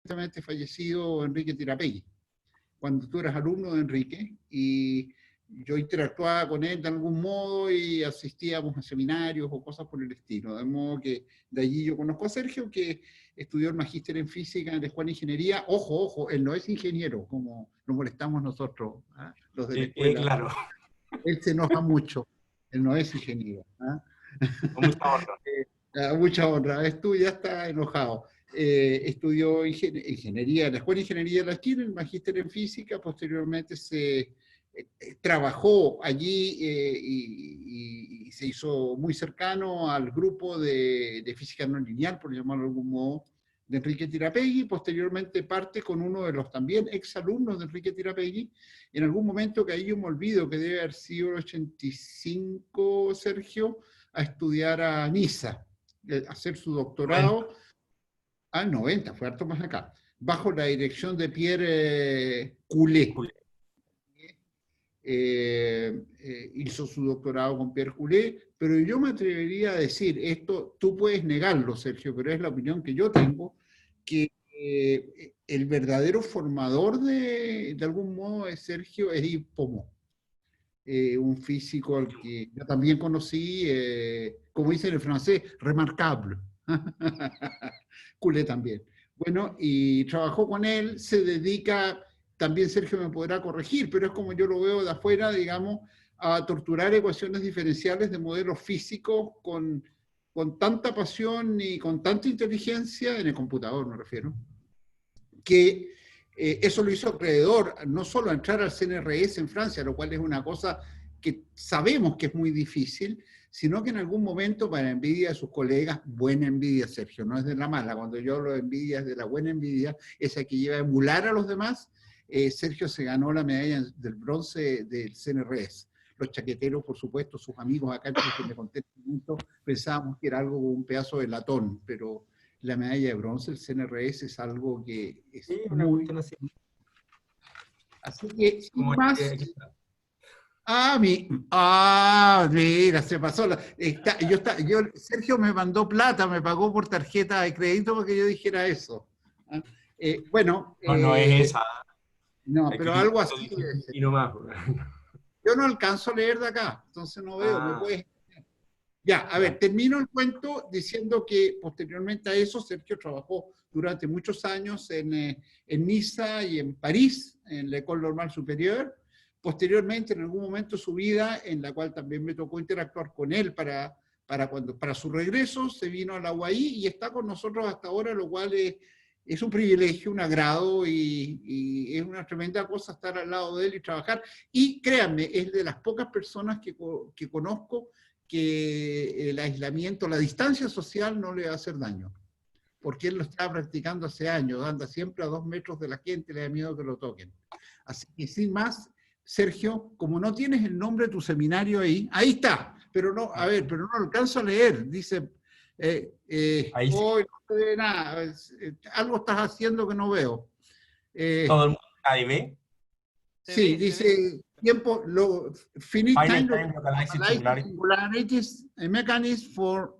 recientemente fallecido Enrique Tirapegui, cuando tú eras alumno de Enrique, y yo interactuaba con él de algún modo y asistíamos a seminarios o cosas por el estilo. De modo que de allí yo conozco a Sergio, que estudió el magíster en física en la Escuela de Ingeniería. Ojo, ojo, él no es ingeniero, como nos molestamos nosotros, ¿ah? Los de la escuela. Claro. Él se enoja mucho, él no es ingeniero. ¿Ah? Con mucha honra. Mucha honra, tú ya está enojado. Estudió ingeniería en la Escuela de Ingeniería de la Chile, el magíster en física, posteriormente se trabajó allí y se hizo muy cercano al grupo de física no lineal, por llamarlo de algún modo, de Enrique Tirapegui. Posteriormente parte con uno de los también exalumnos de Enrique Tirapegui, en algún momento que ahí yo me olvido, que debe haber sido el 85, Sergio, a estudiar a Niza, a hacer su doctorado. Al 90, fue harto más acá, bajo la dirección de Pierre Coulet. Hizo su doctorado con Pierre Coulet, pero yo me atrevería a decir, esto tú puedes negarlo, Sergio, pero es la opinión que yo tengo, que el verdadero formador de algún modo de Sergio es Yves Pomot, un físico al que yo también conocí, como dice en el francés, remarcable. Coulet también. Bueno, y trabajó con él, se dedica, también Sergio me podrá corregir, pero es como yo lo veo de afuera, digamos, a torturar ecuaciones diferenciales de modelos físicos con tanta pasión y con tanta inteligencia, en el computador me refiero, que eso lo hizo acreedor no solo a entrar al CNRS en Francia, lo cual es una cosa que sabemos que es muy difícil, sino que en algún momento, para envidia de sus colegas, buena envidia, Sergio, no es de la mala, cuando yo hablo de envidia es de la buena envidia, esa que lleva a emular a los demás. Sergio se ganó la medalla del bronce del CNRS. Los chaqueteros, por supuesto, sus amigos acá, que me conté, pensábamos que era algo como un pedazo de latón, pero la medalla de bronce, el CNRS, es algo que es Sí, una muy... cuestión así. Así que, sin Como más... Mira, se pasó. Sergio me mandó plata, me pagó por tarjeta de crédito porque yo dijera eso. Bueno, no, no es esa. no, Aquí pero algo así. y no más. Yo no alcanzo a leer de acá, entonces no veo, me puedes... Ya, a ver, Ya. termino el cuento diciendo que posteriormente a eso Sergio trabajó durante muchos años en Niza y en París, en la École Normale Supérieure. Posteriormente, en algún momento de su vida, en la cual también me tocó interactuar con él para su regreso, se vino a la UAI y está con nosotros hasta ahora, lo cual es un privilegio, un agrado y es una tremenda cosa estar al lado de él y trabajar. Y créanme, es de las pocas personas que conozco que el aislamiento, la distancia social no le va a hacer daño, porque él lo está practicando hace años, anda siempre a 2 metros de la gente, le da miedo que lo toquen. Así que sin más, Sergio, como no tienes el nombre de tu seminario ahí está, pero no, a ver, pero no lo alcanzo a leer, dice, Ahí sí. hoy no se ve nada, algo estás haciendo que no veo. Todo el mundo ahí ve. Sí, dice tiempo, finite Finite time time localized localized singularity. singularities, a mechanism for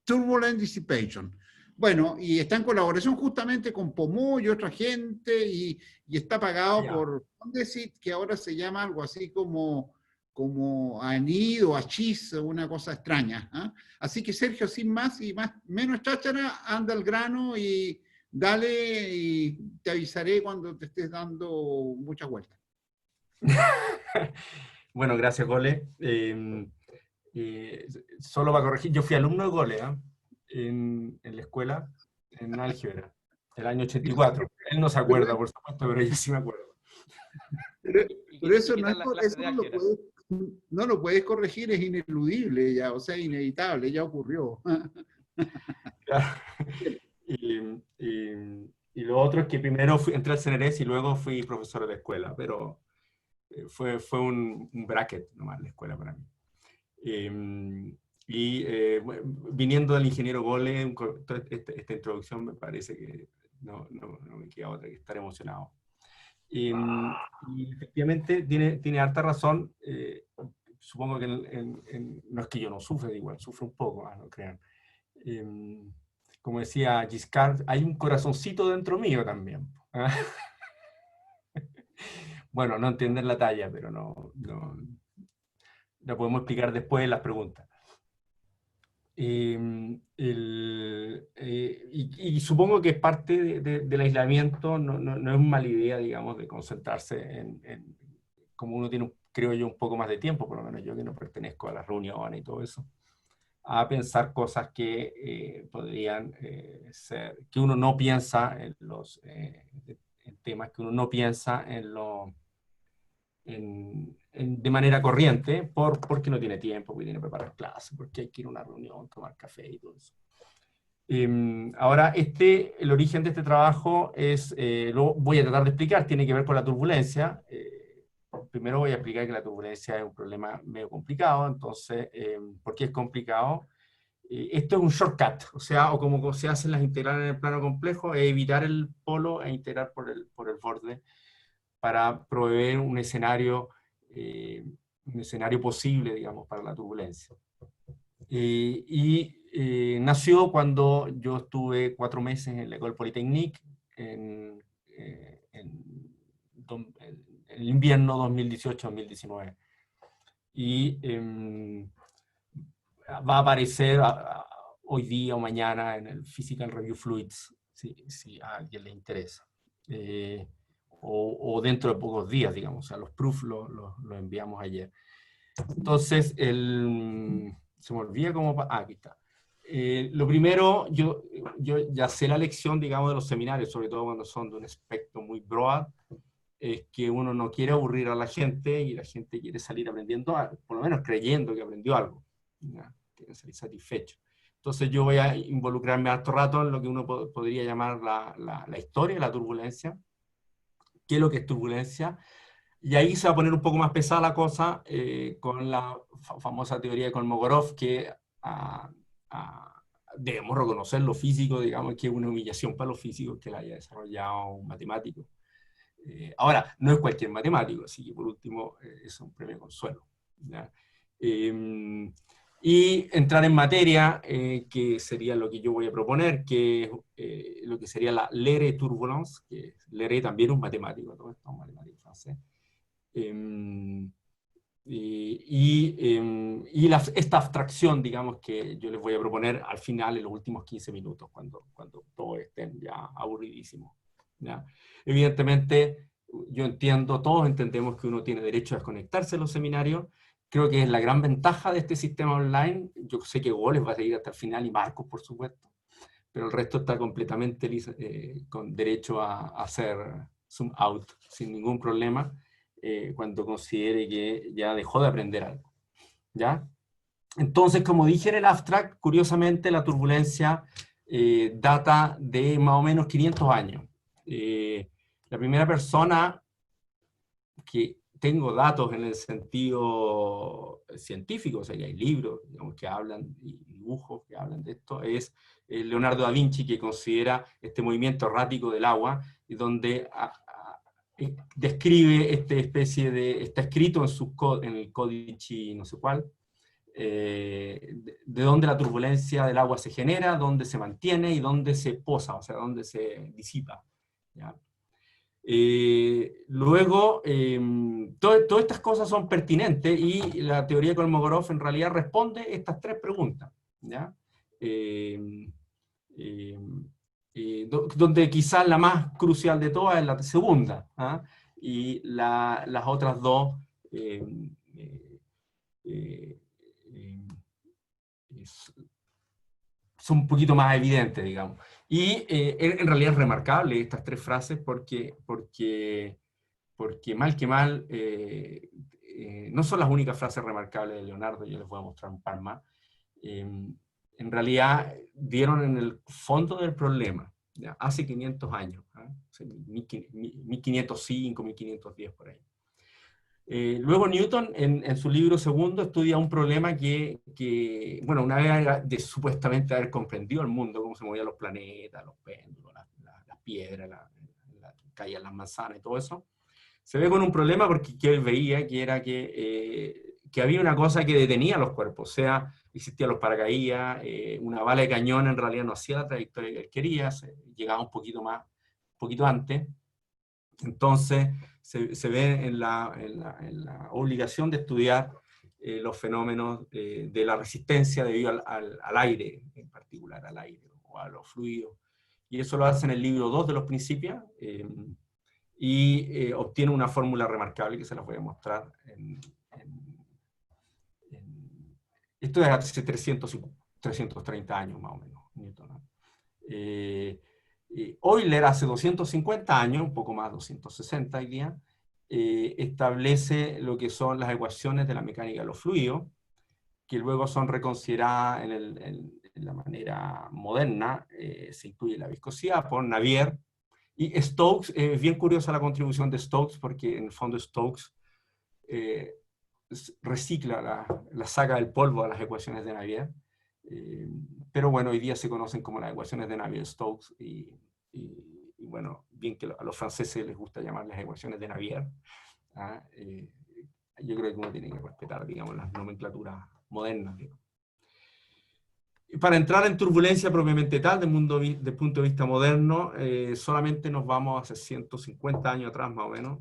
turbulent dissipation. Bueno, y está en colaboración justamente con Pomó y otra gente, y está pagado por Fondesit, que ahora se llama algo así como ANID o ACHIS, una cosa extraña. ¿Eh? Así que Sergio, sin más y menos cháchara, anda al grano y dale, y te avisaré cuando te estés dando muchas vueltas. Bueno, gracias, Gole. Solo para corregir, yo fui alumno de Gole en la escuela, en álgebra, el año 84. Él no se acuerda, por supuesto, pero yo sí me acuerdo. Pero eso no lo puedes corregir, es ineludible ya, o sea, inevitable, ya ocurrió. Claro. Y lo otro es que primero entré al CNRS y luego fui profesor de escuela, pero fue un bracket nomás la escuela para mí. Viniendo del ingeniero Gole, esta introducción me parece que no me queda otra que estar emocionado. Y efectivamente tiene harta razón. Supongo que no es que yo no sufra, igual sufro un poco, no crean. como decía Giscard, hay un corazoncito dentro mío también. ¿Ah? Bueno, no entienden la talla, pero la podemos explicar después en las preguntas. Y supongo que es parte del aislamiento, no es mala idea, digamos, de concentrarse como uno tiene, creo yo, un poco más de tiempo, por lo menos yo que no pertenezco a las reuniones y todo eso, a pensar cosas que podrían ser, que uno no piensa en temas que uno no piensa de manera corriente, porque no tiene tiempo, porque tiene que preparar clases, porque hay que ir a una reunión, tomar café y todo eso. Ahora, el origen de este trabajo lo voy a tratar de explicar, tiene que ver con la turbulencia. Primero voy a explicar que la turbulencia es un problema medio complicado, entonces, ¿por qué es complicado? Esto es un shortcut, o sea, o como se hacen las integrales en el plano complejo, es evitar el polo e integrar por el borde para proveer un escenario posible, digamos, para la turbulencia. Nació cuando yo estuve 4 meses en la École Polytechnique, en el invierno 2018-2019. Y va a aparecer hoy día o mañana en el Physical Review Fluids, si a alguien le interesa. O dentro de pocos días, digamos, o sea, los proofs los enviamos ayer. Entonces, se me olvida cómo... aquí está. Lo primero, yo ya sé la lección, digamos, de los seminarios, sobre todo cuando son de un espectro muy broad, es que uno no quiere aburrir a la gente y la gente quiere salir aprendiendo algo, por lo menos creyendo que aprendió algo. ¿Ya? Quieren salir satisfechos. Entonces yo voy a involucrarme harto rato en lo que uno podría llamar la historia, la turbulencia, qué es lo que es turbulencia, y ahí se va a poner un poco más pesada la cosa con la famosa teoría de Kolmogorov, que debemos reconocer lo físico, digamos, que es una humillación para los físicos que la haya desarrollado un matemático. Ahora, no es cualquier matemático, así que por último es un premio consuelo. ¿Ya? Y entrar en materia, que sería lo que yo voy a proponer, que es lo que sería la Leray turbulence, que Leray también es un matemático, todo esto es un matemático francés. Esta abstracción, digamos, que yo les voy a proponer al final, en los últimos 15 minutos, cuando todos estén ya aburridísimos. ¿Ya? Evidentemente, yo entiendo, todos entendemos que uno tiene derecho a desconectarse de los seminarios. Creo que es la gran ventaja de este sistema online. Yo sé que Hugo les va a seguir hasta el final, y Marcos, por supuesto, pero el resto está completamente con derecho a hacer zoom out sin ningún problema cuando considere que ya dejó de aprender algo. ¿Ya? Entonces, como dije en el abstract, curiosamente la turbulencia data de más o menos 500 años. La primera persona que tengo datos en el sentido científico, o sea, que hay libros, digamos, que hablan, y dibujos que hablan de esto, es Leonardo da Vinci, que considera este movimiento errático del agua, y donde describe está escrito en el Codici no sé cuál, de dónde la turbulencia del agua se genera, dónde se mantiene y dónde se posa, o sea, dónde se disipa. ¿Ya? Luego, todas estas cosas son pertinentes y la teoría de Kolmogorov en realidad responde estas 3 preguntas. ¿Ya? Donde quizás la más crucial de todas es la segunda, ¿ah? Y las otras dos son un poquito más evidentes, digamos. Y en realidad es remarcable estas 3 frases porque mal que mal, no son las únicas frases remarcables de Leonardo, yo les voy a mostrar un par más. En realidad dieron en el fondo del problema, ¿ya? Hace 500 años, ¿eh? 1505, 1510 por ahí. Luego Newton, en su libro segundo, estudia un problema bueno, una vez supuestamente haber comprendido el mundo, cómo se movían los planetas, los péndulos, las piedras, caían las manzanas y todo eso, se ve con un problema porque él veía que era que que había una cosa que detenía los cuerpos, o sea, existían los paracaídas, una bala de cañón en realidad no hacía la trayectoria que él quería, llegaba un poquito antes. Entonces se ve en la obligación de estudiar los fenómenos de la resistencia debido al aire, en particular al aire o a los fluidos. Y eso lo hace en el libro 2 de los Principios, y obtiene una fórmula remarcable que se las voy a mostrar. Esto es hace 330 años más o menos, Newton, ¿no? Euler hace 250 años, un poco más, 260 hoy día, establece lo que son las ecuaciones de la mecánica de los fluidos, que luego son reconsideradas en la manera moderna, se incluye la viscosidad por Navier, y Stokes, es bien curiosa la contribución de Stokes, porque en el fondo Stokes recicla, la saca del polvo a las ecuaciones de Navier, pero bueno, hoy día se conocen como las ecuaciones de Navier-Stokes, y bueno, bien que a los franceses les gusta llamar las ecuaciones de Navier. Yo creo que uno tiene que respetar, digamos, las nomenclaturas modernas, digamos. Para entrar en turbulencia propiamente tal, del punto de vista moderno, solamente nos vamos hace 150 años atrás, más o menos,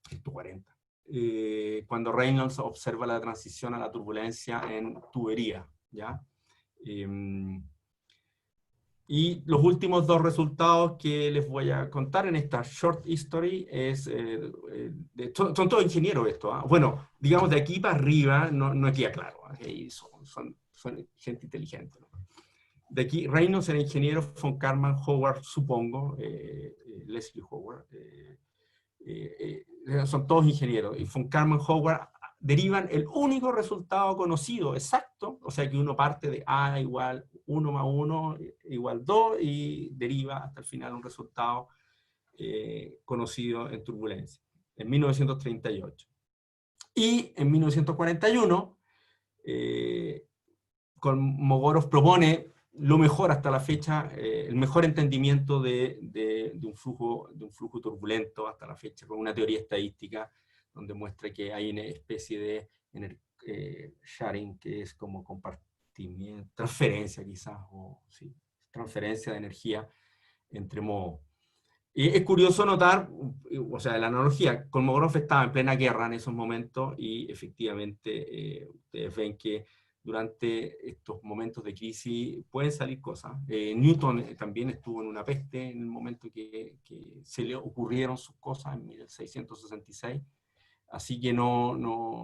140, cuando Reynolds observa la transición a la turbulencia en tubería, ¿ya? Y los últimos dos resultados que les voy a contar en esta short history son todos ingenieros esto, ¿eh? Bueno, digamos de aquí para arriba no queda claro, ¿eh? Son gente inteligente, ¿no? De aquí, Reynolds era ingeniero, von Karman, Howard, supongo, Leslie Howard, son todos ingenieros, y von Karman, Howard derivan el único resultado conocido exacto, o sea que uno parte de A igual 1 más 1 igual 2 y deriva hasta el final un resultado conocido en turbulencia, en 1938. Y en 1941, Kolmogorov propone lo mejor hasta la fecha, el mejor entendimiento de un flujo turbulento hasta la fecha, con una teoría estadística donde muestra que hay una especie de sharing, que es como compartimiento, transferencia quizás, o sí, transferencia de energía entre modos. Y es curioso notar, o sea, la analogía, Kolmogorov estaba en plena guerra en esos momentos y efectivamente ustedes ven que durante estos momentos de crisis pueden salir cosas. Newton también estuvo en una peste en el momento que se le ocurrieron sus cosas en 1666, así que no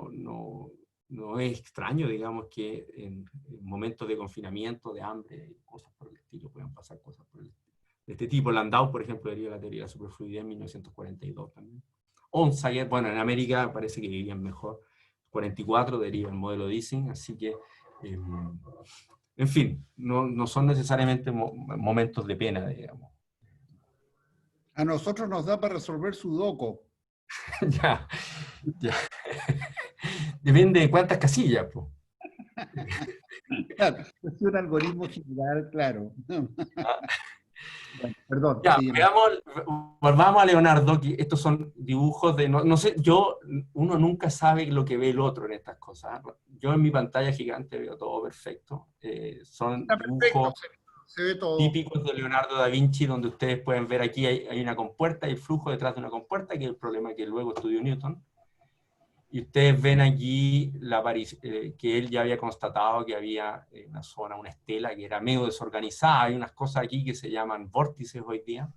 es extraño, digamos, que en momentos de confinamiento, de hambre, cosas por el estilo, puedan pasar cosas por el estilo. De este tipo, Landau, por ejemplo, deriva la teoría de la superfluidez en 1942 también. Onsager, bueno, en América parece que vivían mejor. 44 deriva el modelo de Ising, así que, en fin, no son necesariamente momentos de pena, digamos. A nosotros nos da para resolver Sudoku. Ya. Depende de cuántas casillas, pues. Claro, es un algoritmo general, claro. Bueno, perdón. Ya, Sí, volvamos a Leonardo, que estos son dibujos de, no sé, uno nunca sabe lo que ve el otro en estas cosas. Yo en mi pantalla gigante veo todo perfecto. Son está perfecto, dibujos se ve todo. típicos de Leonardo da Vinci, donde ustedes pueden ver aquí hay una compuerta, hay flujo detrás de una compuerta, que es el problema que luego estudió Newton. Y ustedes ven allí que él ya había constatado que había una zona, una estela que era medio desorganizada. Hay unas cosas aquí que se llaman vórtices hoy día.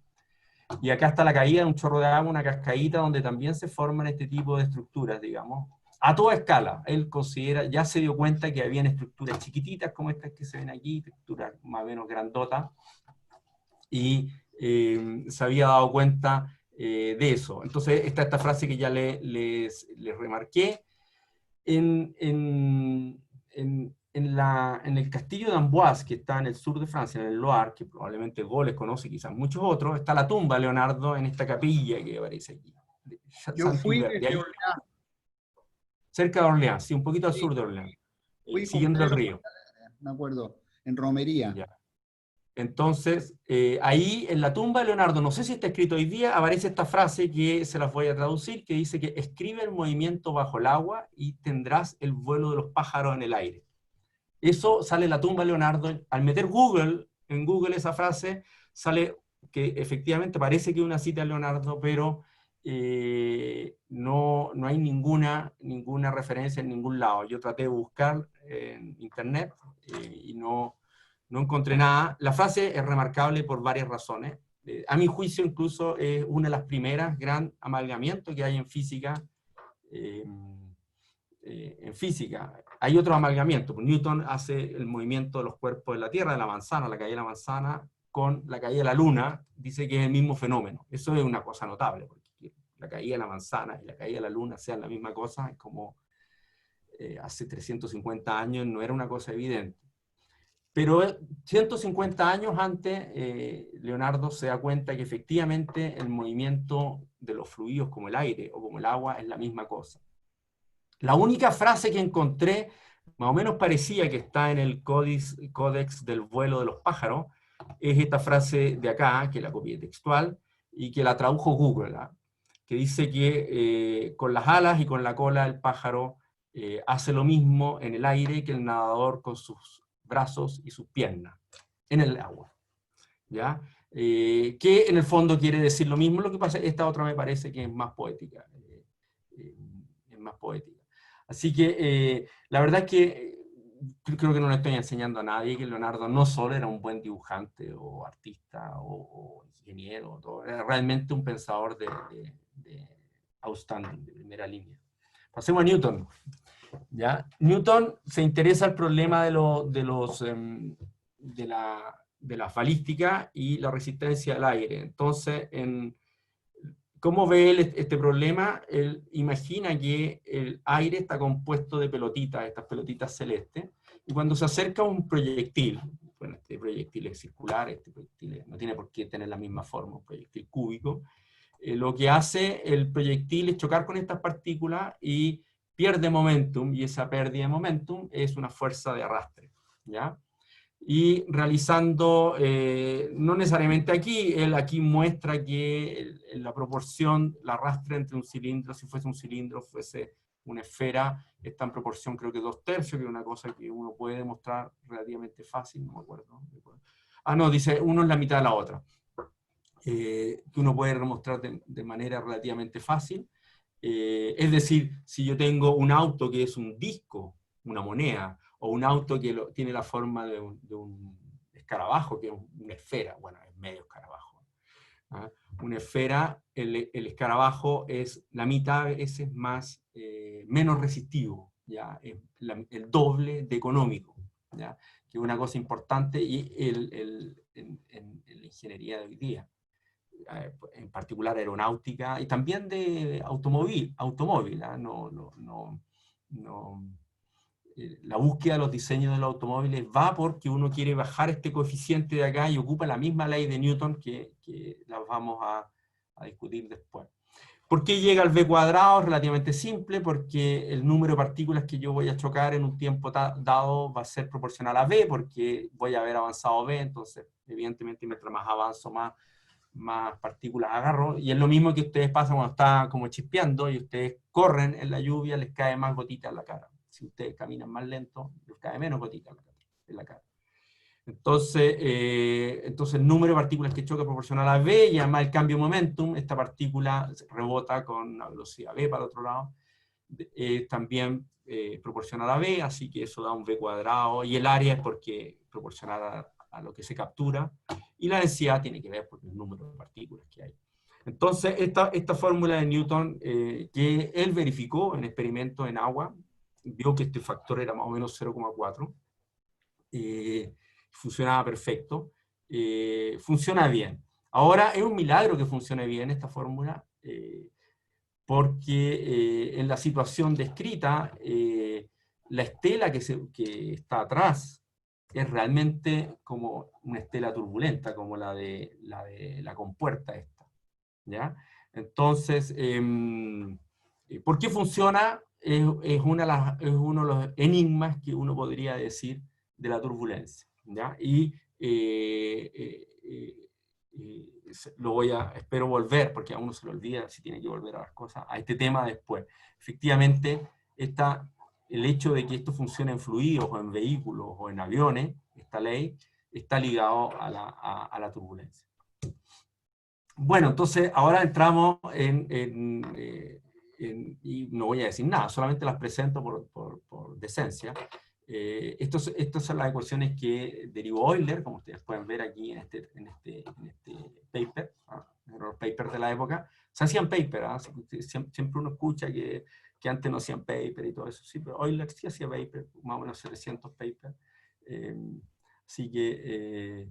Y acá está la caída de un chorro de agua, una cascadita, donde también se forman este tipo de estructuras, digamos. A toda escala, él ya se dio cuenta que habían estructuras chiquititas como estas que se ven aquí, estructuras más o menos grandotas, y se había dado cuenta de eso. Entonces, esta frase que ya les remarqué, en el castillo de Amboise, que está en el sur de Francia, en el Loire, que probablemente Goles conoce, quizás muchos otros, está la tumba de Leonardo en esta capilla que aparece aquí. Yo fui desde Orleans. Cerca de Orleans, sí, un poquito al sur de Orleans, Fui con siguiendo el Pedro, río. me acuerdo, en Romería. Ya. Entonces, ahí en la tumba de Leonardo, no sé si está escrito hoy día, aparece esta frase que se las voy a traducir, que dice que escribe el movimiento bajo el agua y tendrás el vuelo de los pájaros en el aire. Eso sale en la tumba de Leonardo. Al meter en Google esa frase, sale que efectivamente parece que es una cita de Leonardo, pero no hay ninguna referencia en ningún lado. Yo traté de buscar en internet y no encontré nada. La frase es remarcable por varias razones. A mi juicio, incluso, es una de las primeras gran amalgamientos que hay en física. En física. Hay otro amalgamiento. Newton hace el movimiento de los cuerpos de la Tierra, de la manzana, la caída de la manzana, con la caída de la Luna, dice que es el mismo fenómeno. Eso es una cosa notable, porque la caída de la manzana y la caída de la Luna sean la misma cosa, es como hace 350 años no era una cosa evidente. Pero 150 años antes, Leonardo se da cuenta que efectivamente el movimiento de los fluidos como el aire o como el agua es la misma cosa. La única frase que encontré, más o menos parecía que está en el Códex del vuelo de los pájaros, es esta frase de acá, que la copié textual, y que la tradujo Google, ¿eh? Que dice que con las alas y con la cola el pájaro hace lo mismo en el aire que el nadador con sus brazos y sus piernas, en el agua. ¿Ya? Que en el fondo quiere decir lo mismo, lo que pasa, esta otra me parece que es más poética. Es más poética. Así que la verdad es que creo que no le estoy enseñando a nadie que Leonardo no solo era un buen dibujante o artista o ingeniero, todo, era realmente un pensador de outstanding, de primera línea. Pasemos a Newton. ¿Ya? Newton se interesa el problema de la balística y la resistencia al aire. Entonces, ¿cómo ve él este problema? Él imagina que el aire está compuesto de pelotitas, estas pelotitas celestes, y cuando se acerca un proyectil, bueno, este proyectil es circular, este proyectil no tiene por qué tener la misma forma, un proyectil cúbico, lo que hace el proyectil es chocar con estas partículas y pierde momentum, y esa pérdida de momentum es una fuerza de arrastre, ¿ya? Y realizando, no necesariamente aquí, él aquí muestra que la proporción, la arrastre entre un cilindro, si fuese un cilindro, fuese una esfera, está en proporción creo que 2/3, que es una cosa que uno puede demostrar relativamente fácil, no me acuerdo. Ah, no, dice, uno es la mitad de la otra, que uno puede demostrar de manera relativamente fácil. Es decir, si yo tengo un auto que es un disco, una moneda, o un auto que tiene la forma de un escarabajo, que es una esfera, bueno, es medio escarabajo. ¿Ah? Una esfera, el escarabajo es la mitad de veces más, menos resistivo, ¿ya? Es el doble de económico, ¿ya? Que es una cosa importante y en la ingeniería de hoy día, en particular aeronáutica y también de automóvil, la búsqueda de los diseños de los automóviles va porque uno quiere bajar este coeficiente de acá y ocupa la misma ley de Newton que las vamos a discutir después. ¿Por qué llega al v cuadrado? Es relativamente simple, porque el número de partículas que yo voy a chocar en un tiempo dado va a ser proporcional a v, porque voy a haber avanzado v, entonces evidentemente mientras más avanzo, más partículas agarro, y es lo mismo que ustedes pasan cuando está como chispeando y ustedes corren en la lluvia, les cae más gotita en la cara. Si ustedes caminan más lento, les cae menos gotita en la cara. Entonces el número de partículas que choca es proporcional a v, y además el cambio de momentum, esta partícula rebota con una velocidad v para el otro lado, también proporcional a v, así que eso da un v cuadrado, y el área es porque proporcional a lo que se captura, y la densidad tiene que ver por el número de partículas que hay. Entonces, esta fórmula de Newton, que él verificó en experimentos en agua, vio que este factor era más o menos 0,4, funcionaba perfecto, funciona bien. Ahora, es un milagro que funcione bien esta fórmula, porque en la situación descrita, la estela que está atrás es realmente como una estela turbulenta, como la de la compuerta esta, ¿ya? Entonces, ¿por qué funciona? Es uno de los enigmas que uno podría decir de la turbulencia, ¿ya? Y espero volver, porque a uno se le olvida si tiene que volver a las cosas, a este tema después. Efectivamente, el hecho de que esto funcione en fluidos, o en vehículos, o en aviones, esta ley, está ligado a la turbulencia. Bueno, entonces ahora entramos y no voy a decir nada, solamente las presento por decencia. Estas son las ecuaciones que derivó Euler, como ustedes pueden ver aquí en este paper, los papers de la época. Se hacían papers, siempre uno escucha que antes no hacían paper y todo eso, sí, pero Euler sí hacía paper, más o menos 700 papers. Así que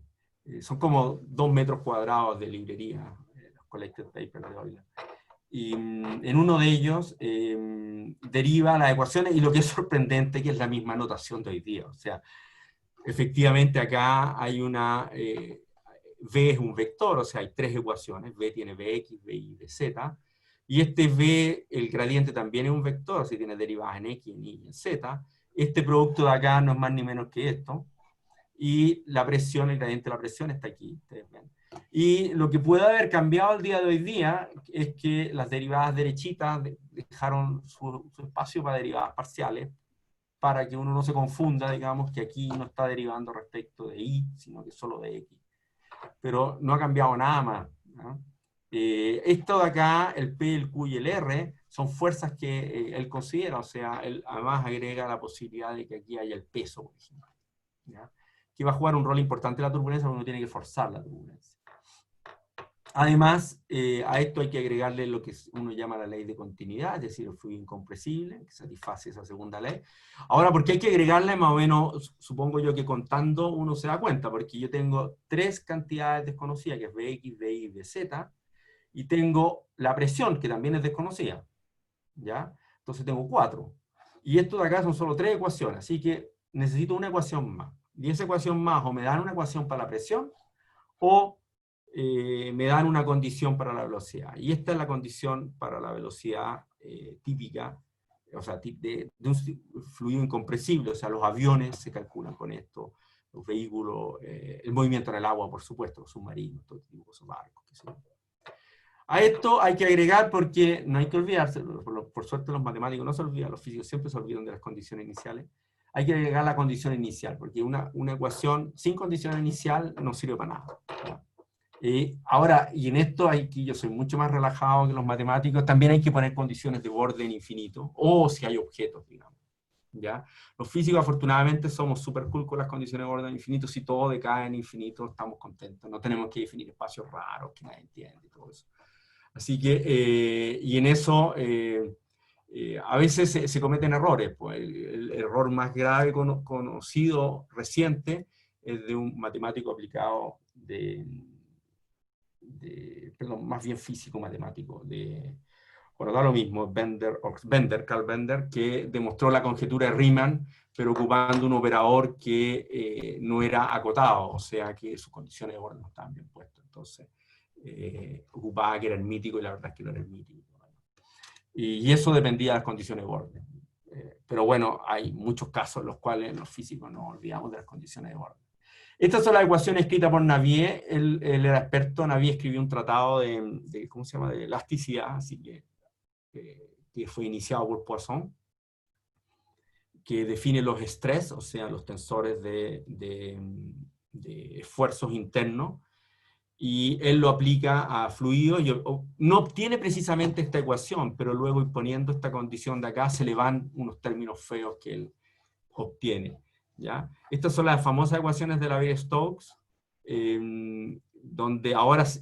son como 2 metros cuadrados de librería, los collected papers de Euler. Y en uno de ellos deriva las ecuaciones, y lo que es sorprendente que es la misma notación de hoy día. O sea, efectivamente acá hay V es un vector, o sea, hay 3 ecuaciones, V tiene Vx, Vy, Vz, y este V, el gradiente también es un vector, si tiene derivadas en X, en Y y en Z. Este producto de acá no es más ni menos que esto, y la presión, el gradiente de la presión está aquí, ustedes ven. Y lo que puede haber cambiado el día de hoy día es que las derivadas derechitas dejaron su espacio para derivadas parciales, para que uno no se confunda, digamos, que aquí no está derivando respecto de Y, sino que solo de X. Pero no ha cambiado nada más, ¿no? Esto de acá, el P, el Q y el R, son fuerzas que él considera, o sea, él además agrega la posibilidad de que aquí haya el peso, por ejemplo, ¿ya? Que va a jugar un rol importante en la turbulencia, porque uno tiene que forzar la turbulencia. Además, a esto hay que agregarle lo que uno llama la ley de continuidad, es decir, el fluido incompresible, que satisface esa segunda ley. Ahora, ¿por qué hay que agregarle? Más o menos, supongo yo que contando uno se da cuenta, porque yo tengo 3 cantidades desconocidas, que es Vx, Vy y Vz, y tengo la presión, que también es desconocida, ¿ya? Entonces tengo 4. Y esto de acá son solo 3 ecuaciones, así que necesito una ecuación más. Y esa ecuación más, o me dan una ecuación para la presión, o me dan una condición para la velocidad. Y esta es la condición para la velocidad típica, o sea, de un fluido incompresible. O sea, los aviones se calculan con esto, los vehículos, el movimiento en el agua, por supuesto, los submarinos, todo tipo de cosas, barcos, qué sé yo. A esto hay que agregar, porque no hay que olvidarse, por suerte los matemáticos no se olvidan, los físicos siempre se olvidan de las condiciones iniciales. Hay que agregar la condición inicial, porque una ecuación sin condición inicial no sirve para nada, ¿no? Ahora, y en esto aquí yo soy mucho más relajado que los matemáticos, también hay que poner condiciones de orden infinito, o si hay objetos, digamos, ¿ya? Los físicos afortunadamente somos súper cool con las condiciones de orden infinito. Si todo decae en infinito, estamos contentos, no tenemos que definir espacios raros que nadie entiende y todo eso. Así que, y en eso, a veces se cometen errores. Pues el error más grave conocido reciente es de un matemático aplicado perdón, más bien físico-matemático, bueno, da lo mismo, Carl Bender, que demostró la conjetura de Riemann, pero ocupando un operador que no era acotado, o sea que sus condiciones de orden no estaban bien puestas. Entonces, ocupaba que era el mítico, y la verdad es que no era el mítico. Y eso dependía de las condiciones de orden. Pero bueno, hay muchos casos en los cuales los físicos nos olvidamos de las condiciones de orden. Estas son las ecuaciones escritas por Navier. Él era experto. Navier escribió un tratado ¿cómo se llama?, de elasticidad, así que fue iniciado por Poisson, que define los estrés, o sea, los tensores de esfuerzos internos, y él lo aplica a fluidos, y no obtiene precisamente esta ecuación, pero luego, imponiendo esta condición de acá, se le van unos términos feos que él obtiene, ¿ya? Estas son las famosas ecuaciones de Navier-Stokes, donde ahora es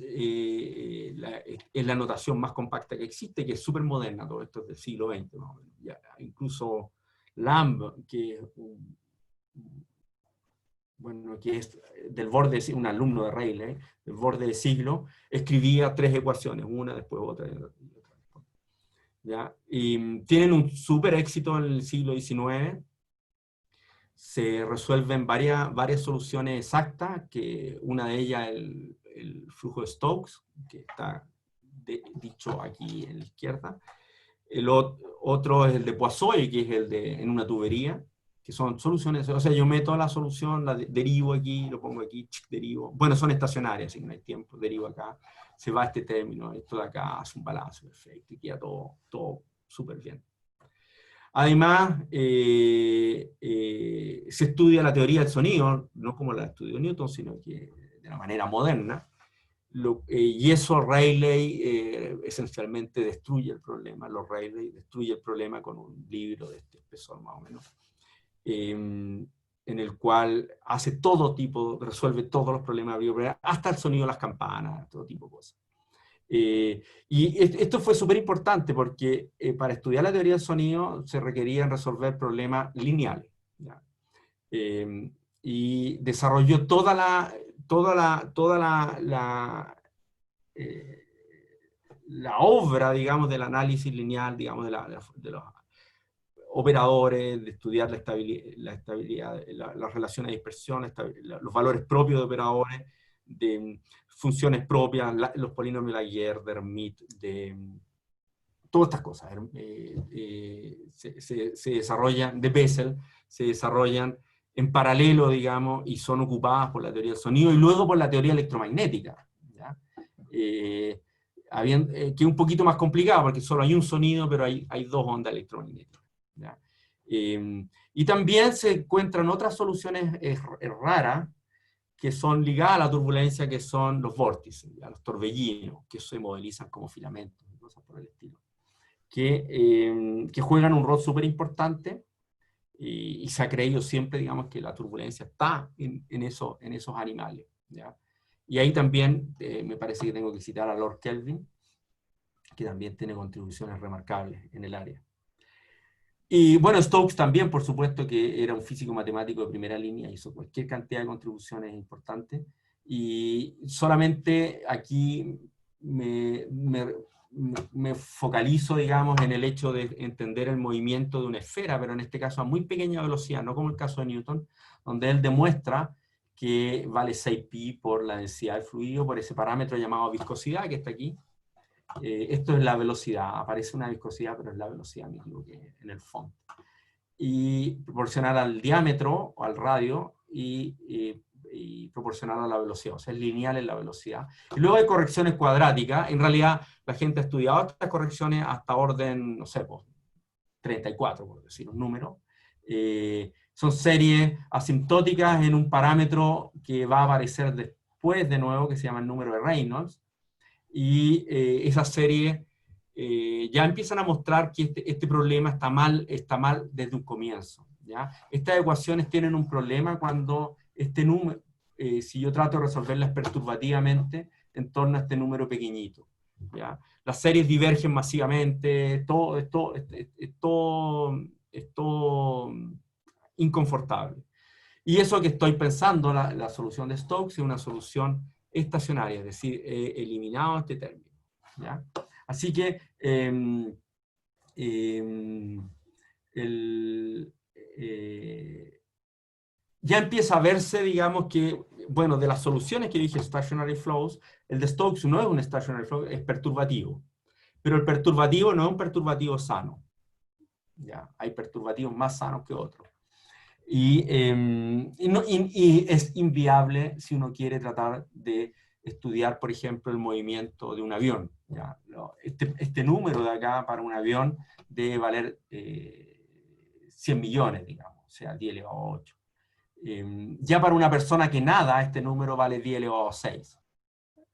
la notación más compacta que existe, que es súper moderna. Todo esto es del siglo XX, más o menos. Ya, incluso Lamb, que es del borde, un alumno de Rayleigh, del borde del siglo, escribía 3 ecuaciones, una después otra, ¿ya? Y tienen un súper éxito en el siglo XIX. Se resuelven varias soluciones exactas, que una de ellas es el flujo de Stokes, que está dicho aquí en la izquierda. El otro es el de Poisson, que es el de en una tubería. que son soluciones, o sea, yo meto la solución, derivo aquí, lo pongo aquí, derivo. Bueno, son estacionarias, así que no hay tiempo, derivo acá, se va a este término, esto de acá hace un balance perfecto y queda todo súper bien. Además, se estudia la teoría del sonido, no como la estudió Newton, sino que de una manera moderna, y eso Rayleigh esencialmente destruye el problema. Rayleigh destruye el problema con un libro de este espesor más o menos, en el cual hace resuelve todos los problemas, hasta el sonido de las campanas, todo tipo de cosas. Y esto fue súper importante porque para estudiar la teoría del sonido se requerían resolver problemas lineales, ¿ya? Y desarrolló toda la obra, digamos, del análisis lineal, digamos, de los operadores, de estudiar la estabilidad, las relaciones de dispersión, los valores propios de operadores, de funciones propias, los polinomios de Laguerre, de Hermite, de todas estas cosas. Se desarrollan, de Bessel, se desarrollan en paralelo, digamos, y son ocupadas por la teoría del sonido y luego por la teoría electromagnética, ¿ya? Que es un poquito más complicado porque solo hay un sonido, pero hay dos ondas electromagnéticas, ¿ya? Y también se encuentran otras soluciones raras que son ligadas a la turbulencia, que son los vórtices, ¿ya? Los torbellinos, que se modelizan como filamentos y cosas por el estilo, que juegan un rol súper importante, y se ha creído siempre, digamos, que la turbulencia está en esos animales, ¿ya? Y ahí también me parece que tengo que citar a Lord Kelvin, que también tiene contribuciones remarcables en el área. Y bueno, Stokes también, por supuesto, que era un físico matemático de primera línea, hizo cualquier cantidad de contribuciones importantes, y solamente aquí me focalizo, digamos, en el hecho de entender el movimiento de una esfera, pero en este caso a muy pequeña velocidad, no como el caso de Newton, donde él demuestra que vale 6pi por la densidad del fluido, por ese parámetro llamado viscosidad, que está aquí. Esto es la velocidad, aparece una viscosidad, pero es la velocidad, me equivoqué, en el font. Y proporcional al diámetro o al radio y proporcional a la velocidad, o sea, es lineal en la velocidad. Y luego hay correcciones cuadráticas. En realidad, la gente ha estudiado estas correcciones hasta orden, no sé, pues, 34, por decir un número. Son series asintóticas en un parámetro que va a aparecer después de nuevo, que se llama el número de Reynolds. Y esas series ya empiezan a mostrar que este problema está mal desde un comienzo, ¿ya? Estas ecuaciones tienen un problema cuando este número, si yo trato de resolverlas perturbativamente en torno a este número pequeñito, ¿ya? Las series divergen masivamente, es todo inconfortable. Y eso que estoy pensando, la solución de Stokes es una solución estacionaria, es decir, he eliminado este término, ¿ya? Así que ya empieza a verse, digamos, que, bueno, de las soluciones que dije, stationary flows, el de Stokes no es un stationary flow, es perturbativo. Pero el perturbativo no es un perturbativo sano, ¿ya? Hay perturbativos más sanos que otros. Y es inviable si uno quiere tratar de estudiar, por ejemplo, el movimiento de un avión, ¿ya? Este número de acá para un avión debe valer 100 millones, digamos, o sea, 10 elevado a 8. Ya para una persona que nada, este número vale 10 elevado a 6.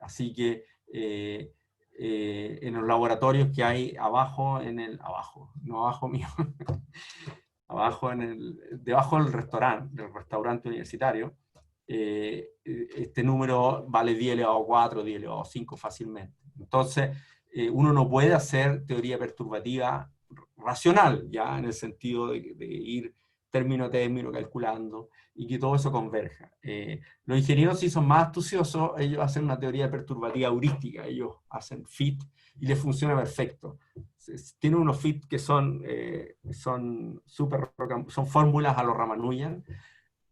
Así que en los laboratorios que hay abajo, no abajo mío, debajo del restaurante universitario, este número vale 10 elevado a 4, 10 elevado a 5 fácilmente. Entonces, uno no puede hacer teoría perturbativa racional, ya en el sentido de ir término a término calculando y que todo eso converja. Los ingenieros, si son más astuciosos, ellos hacen una teoría perturbativa heurística, ellos hacen fit y les funciona perfecto. Tienen unos fit que son fórmulas a los Ramanujan,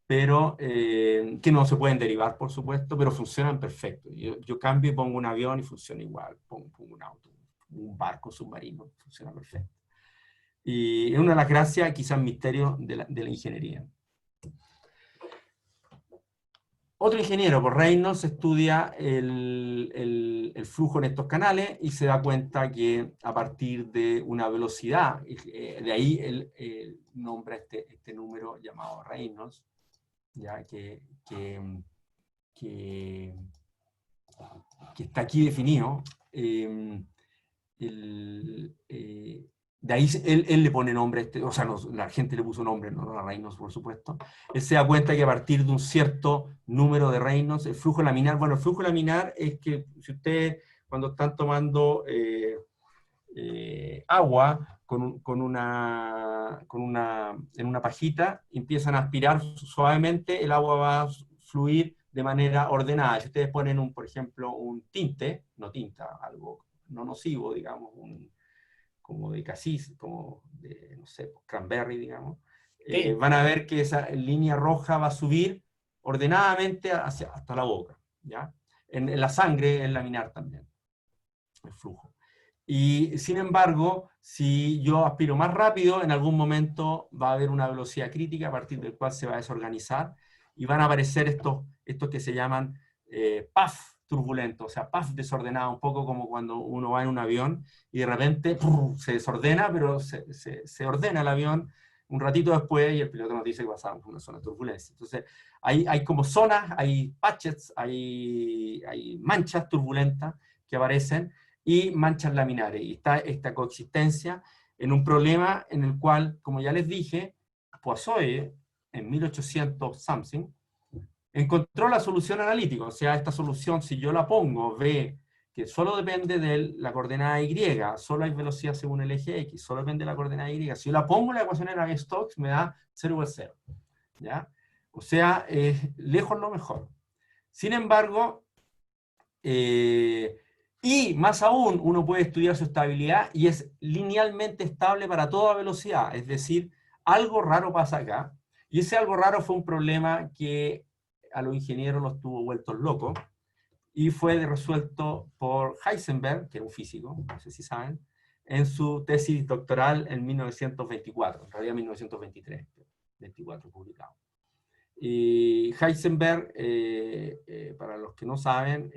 pero que no se pueden derivar, por supuesto, pero funcionan perfecto. Yo cambio y pongo un avión y funciona igual, pongo un auto, un barco submarino, funciona perfecto. Y es una de las gracias, quizás misterio de la ingeniería. Otro ingeniero, por Reynolds, estudia el flujo en estos canales y se da cuenta que a partir de una velocidad, de ahí él nombra este número llamado Reynolds, ya que está aquí definido. De ahí él le pone nombre, o sea, la gente le puso nombre, no a Reynolds, por supuesto. Él se da cuenta que a partir de un cierto número de Reynolds, el flujo laminar, bueno, el flujo laminar es que si ustedes cuando están tomando agua en una pajita, empiezan a aspirar suavemente, el agua va a fluir de manera ordenada. Si ustedes ponen, por ejemplo, un tinte, no tinta, algo no nocivo, digamos, como de casis, como de, no sé, cranberry, digamos, Sí. van a ver que esa línea roja va a subir ordenadamente hasta la boca, ¿ya? En la sangre es laminar también, el flujo. Y sin embargo, si yo aspiro más rápido, en algún momento va a haber una velocidad crítica a partir del cual se va a desorganizar y van a aparecer estos que se llaman puff turbulentos, o sea, puff desordenado, un poco como cuando uno va en un avión y de repente se desordena, pero se ordena el avión un ratito después y el piloto nos dice que pasamos por una zona de turbulencia. Entonces, hay como zonas, hay patches, hay manchas turbulentas que aparecen y manchas laminares. Y está esta coexistencia en un problema en el cual, como ya les dije, Poisson, en 1800 something, encontró la solución analítica. O sea, esta solución, si yo la pongo, ve que solo depende de la coordenada Y, solo hay velocidad según el eje X, solo depende de la coordenada Y. Si yo la pongo en la ecuación de Navier-Stokes, me da 0 igual 0. ¿Ya? O sea, lejos lo mejor. Sin embargo, y más aún, uno puede estudiar su estabilidad y es linealmente estable para toda velocidad. Es decir, algo raro pasa acá. Y ese algo raro fue un problema que a los ingenieros los tuvo vueltos locos y fue resuelto por Heisenberg, que era un físico, no sé si saben, en su tesis doctoral en 1924, en realidad 1923, 24 publicado. Y Heisenberg, para los que no saben,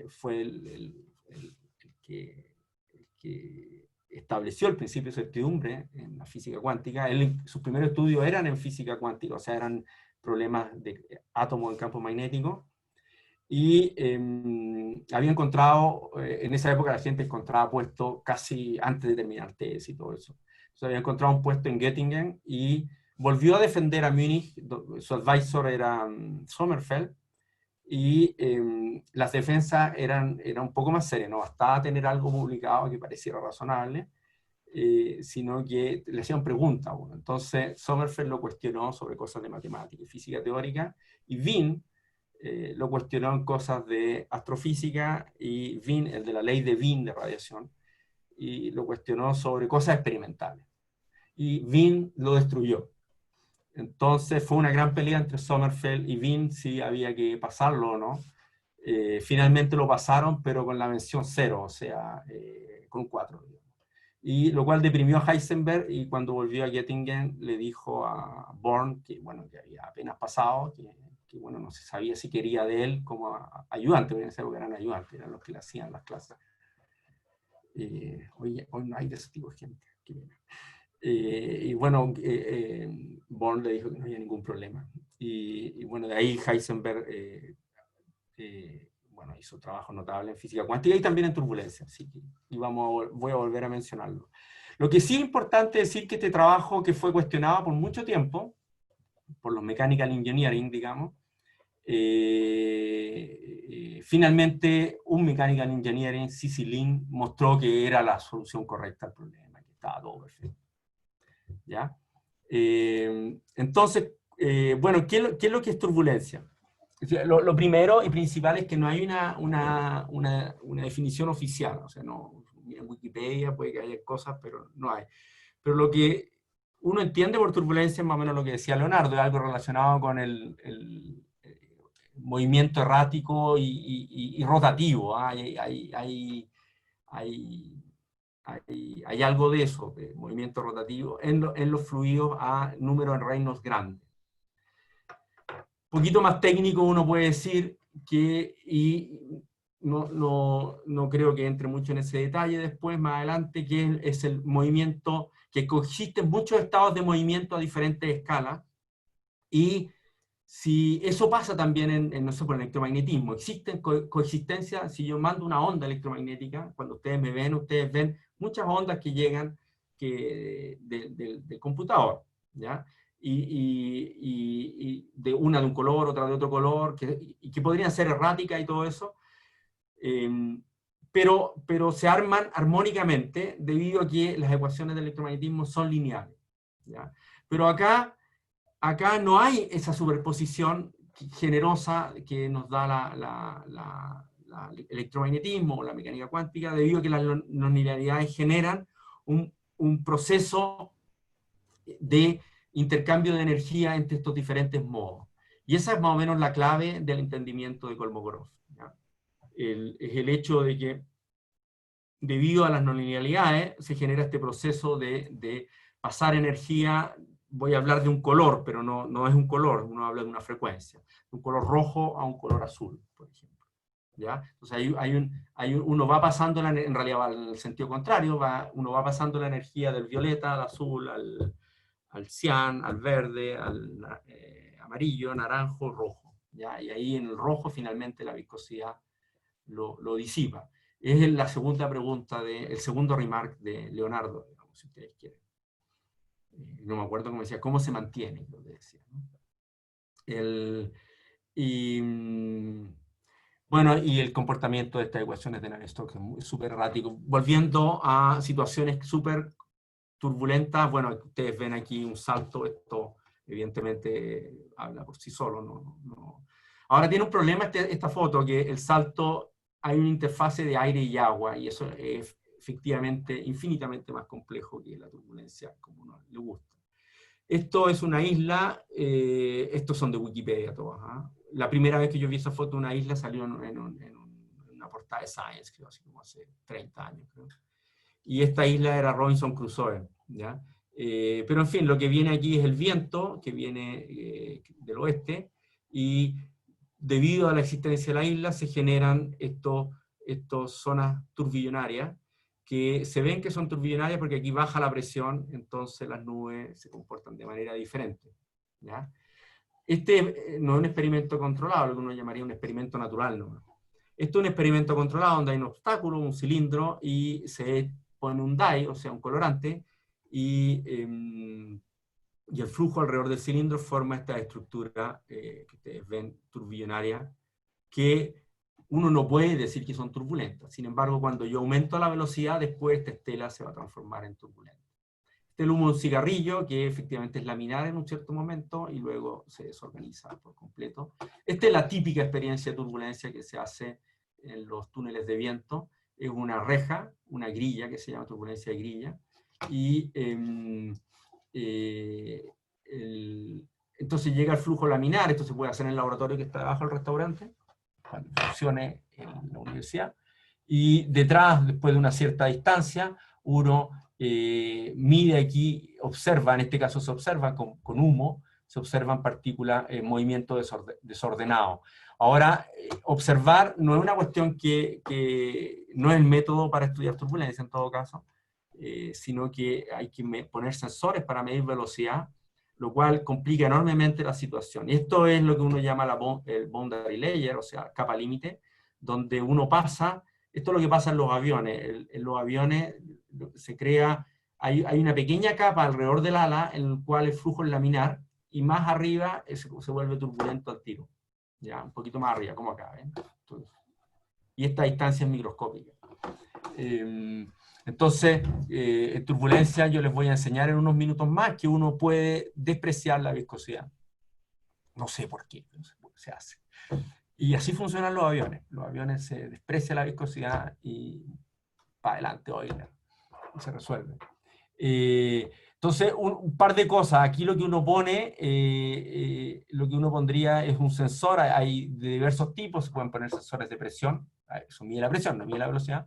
fue el que estableció el principio de certidumbre en la física cuántica. Sus primeros estudios eran en física cuántica, o sea, eran problemas de átomos en campo magnético. Y había encontrado, en esa época la gente encontraba puestos casi antes de terminar tesis y todo eso. Entonces había encontrado un puesto en Göttingen y volvió a defender a Múnich, su advisor era Sommerfeld, y las defensas eran un poco más serias, no bastaba tener algo publicado que pareciera razonable, sino que le hacían preguntas. Bueno. Entonces Sommerfeld lo cuestionó sobre cosas de matemática y física teórica, y Wien lo cuestionó en cosas de astrofísica, y Wien, el de la ley de Wien de radiación, y lo cuestionó sobre cosas experimentales. Y Wien lo destruyó. Entonces fue una gran pelea entre Sommerfeld y Wien si había que pasarlo o no. Finalmente lo pasaron, pero con la mención 0, o sea, con 4. Y lo cual deprimió a Heisenberg, y cuando volvió a Göttingen le dijo a Born que, bueno, que había apenas pasado, que bueno, no se sabía si quería de él como ayudante, porque en esa época eran ayudantes, eran los que le hacían las clases. Hoy no hay de ese tipo de gente, qué pena. Y bueno, Born le dijo que no había ningún problema. Y bueno, de ahí Heisenberg bueno, hizo trabajo notable en física cuántica y también en turbulencia, así que voy a volver a mencionarlo. Lo que sí es importante decir que este trabajo, que fue cuestionado por mucho tiempo, por los mechanical engineering, digamos, finalmente un mechanical engineering, C.C. Lin, mostró que era la solución correcta al problema, que estaba todo perfecto. ¿Ya? Entonces, bueno, ¿qué es lo que es turbulencia? Lo primero y principal es que no hay una definición oficial, o sea, no, en Wikipedia puede que haya cosas, pero no hay. Pero lo que uno entiende por turbulencia es más o menos lo que decía Leonardo, es algo relacionado con el movimiento errático y rotativo. ¿Ah? Hay hay algo de eso, de movimiento rotativo, en los fluidos a número en reinos grandes. Un poquito más técnico uno puede decir que, y no creo que entre mucho en ese detalle después, más adelante, que es el movimiento, que coexisten muchos estados de movimiento a diferentes escalas, y si eso pasa también no sé, por el electromagnetismo, existen coexistencia, si yo mando una onda electromagnética, cuando ustedes me ven, ustedes ven muchas ondas que llegan del computador, ¿ya? Y de una de un color, otra de otro color, y que podrían ser erráticas y todo eso, pero se arman armónicamente debido a que las ecuaciones del electromagnetismo son lineales, ¿ya? Pero acá no hay esa superposición generosa que nos da el electromagnetismo o la mecánica cuántica, debido a que las nonlinearidades generan un proceso de intercambio de energía entre estos diferentes modos. Y esa es más o menos la clave del entendimiento de Kolmogorov, ¿ya? Es el hecho de que debido a las nonlinearidades se genera este proceso de pasar energía. Voy a hablar de un color, pero no es un color, uno habla de una frecuencia, de un color rojo a un color azul, por ejemplo, ¿ya? Entonces uno va pasando, en realidad va en el sentido contrario, uno va pasando la energía del violeta al azul, al cian, al verde, al amarillo, naranjo, rojo, ¿ya? Y ahí en el rojo finalmente la viscosidad lo disipa. Es la segunda pregunta, el segundo remark de Leonardo, digamos, si ustedes quieren. No me acuerdo cómo decía, cómo se mantiene, lo que decía, ¿no? Bueno, y el comportamiento de estas ecuaciones de Navier-Stokes es súper errático. Volviendo a situaciones súper turbulentas, bueno, ustedes ven aquí un salto, esto evidentemente habla por sí solo. Ahora tiene un problema esta foto, que el salto, hay una interfase de aire y agua, y eso es efectivamente infinitamente más complejo que la turbulencia, como uno le gusta. Esto es una isla, estos son de Wikipedia todos, ¿eh? La primera vez que yo vi esa foto de una isla salió en una portada de Science, creo, así como hace 30 años, creo. Y esta isla era Robinson Crusoe, ¿ya? Pero en fin, lo que viene aquí es el viento, que viene del oeste, y debido a la existencia de la isla se generan estos zonas turbillonarias, que se ven que son turbillonarias porque aquí baja la presión, entonces las nubes se comportan de manera diferente, ¿ya? Este no es un experimento controlado, lo que uno llamaría un experimento natural, ¿no? Esto es un experimento controlado donde hay un obstáculo, un cilindro, y se pone un dye, o sea, un colorante, y el flujo alrededor del cilindro forma esta estructura que ustedes ven turbillonaria, que uno no puede decir que son turbulentas. Sin embargo, cuando yo aumento la velocidad, después esta estela se va a transformar en turbulenta. Este es el humo de un cigarrillo, que efectivamente es laminar en un cierto momento y luego se desorganiza por completo. Esta es la típica experiencia de turbulencia que se hace en los túneles de viento. Es una reja, una grilla, que se llama turbulencia de grilla. Y entonces llega el flujo laminar. Esto se puede hacer en el laboratorio que está debajo del restaurante, cuando funcione en la universidad, y detrás, después de una cierta distancia, uno mide aquí, observa, en este caso se observa con humo, se observan partículas en movimiento desordenado. Ahora, observar no es una cuestión que no es el método para estudiar turbulencia en todo caso, sino que hay que poner sensores para medir velocidad, lo cual complica enormemente la situación. Y esto es lo que uno llama el boundary layer, o sea, capa límite, donde uno pasa, esto es lo que pasa en los aviones. En los aviones se crea, hay una pequeña capa alrededor del ala en el cual el flujo es laminar, y más arriba se vuelve turbulento al tiro. Ya, un poquito más arriba, como acá, ¿ven? Entonces, y esta distancia es microscópica. Entonces, en turbulencia yo les voy a enseñar en unos minutos más que uno puede despreciar la viscosidad. No sé por qué, no sé por qué se hace. Y así funcionan los aviones. Los aviones se desprecia la viscosidad y para adelante, oigan, se resuelve. Entonces, un par de cosas. Aquí lo que uno pone, lo que uno pondría es un sensor. Hay de diversos tipos, se pueden poner sensores de presión. Eso mide la presión, no mide la velocidad.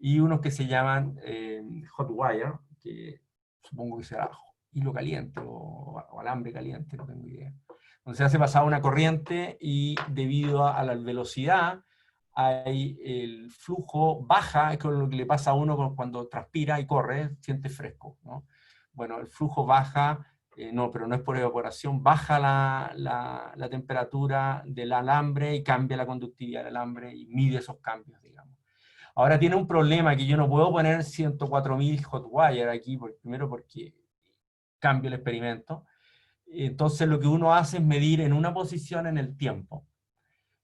Y unos que se llaman hot wire, que supongo que será hilo caliente o alambre caliente, no tengo idea. Donde se hace pasar una corriente y debido a la velocidad, el flujo baja, es lo que le pasa a uno cuando transpira y corre, siente fresco, ¿no? Bueno, el flujo baja, no, pero no es por evaporación, baja la temperatura del alambre y cambia la conductividad del alambre y mide esos cambios, digamos. Ahora tiene un problema que yo no puedo poner 104.000 hot wire aquí, primero porque cambio el experimento. Entonces lo que uno hace es medir en una posición en el tiempo.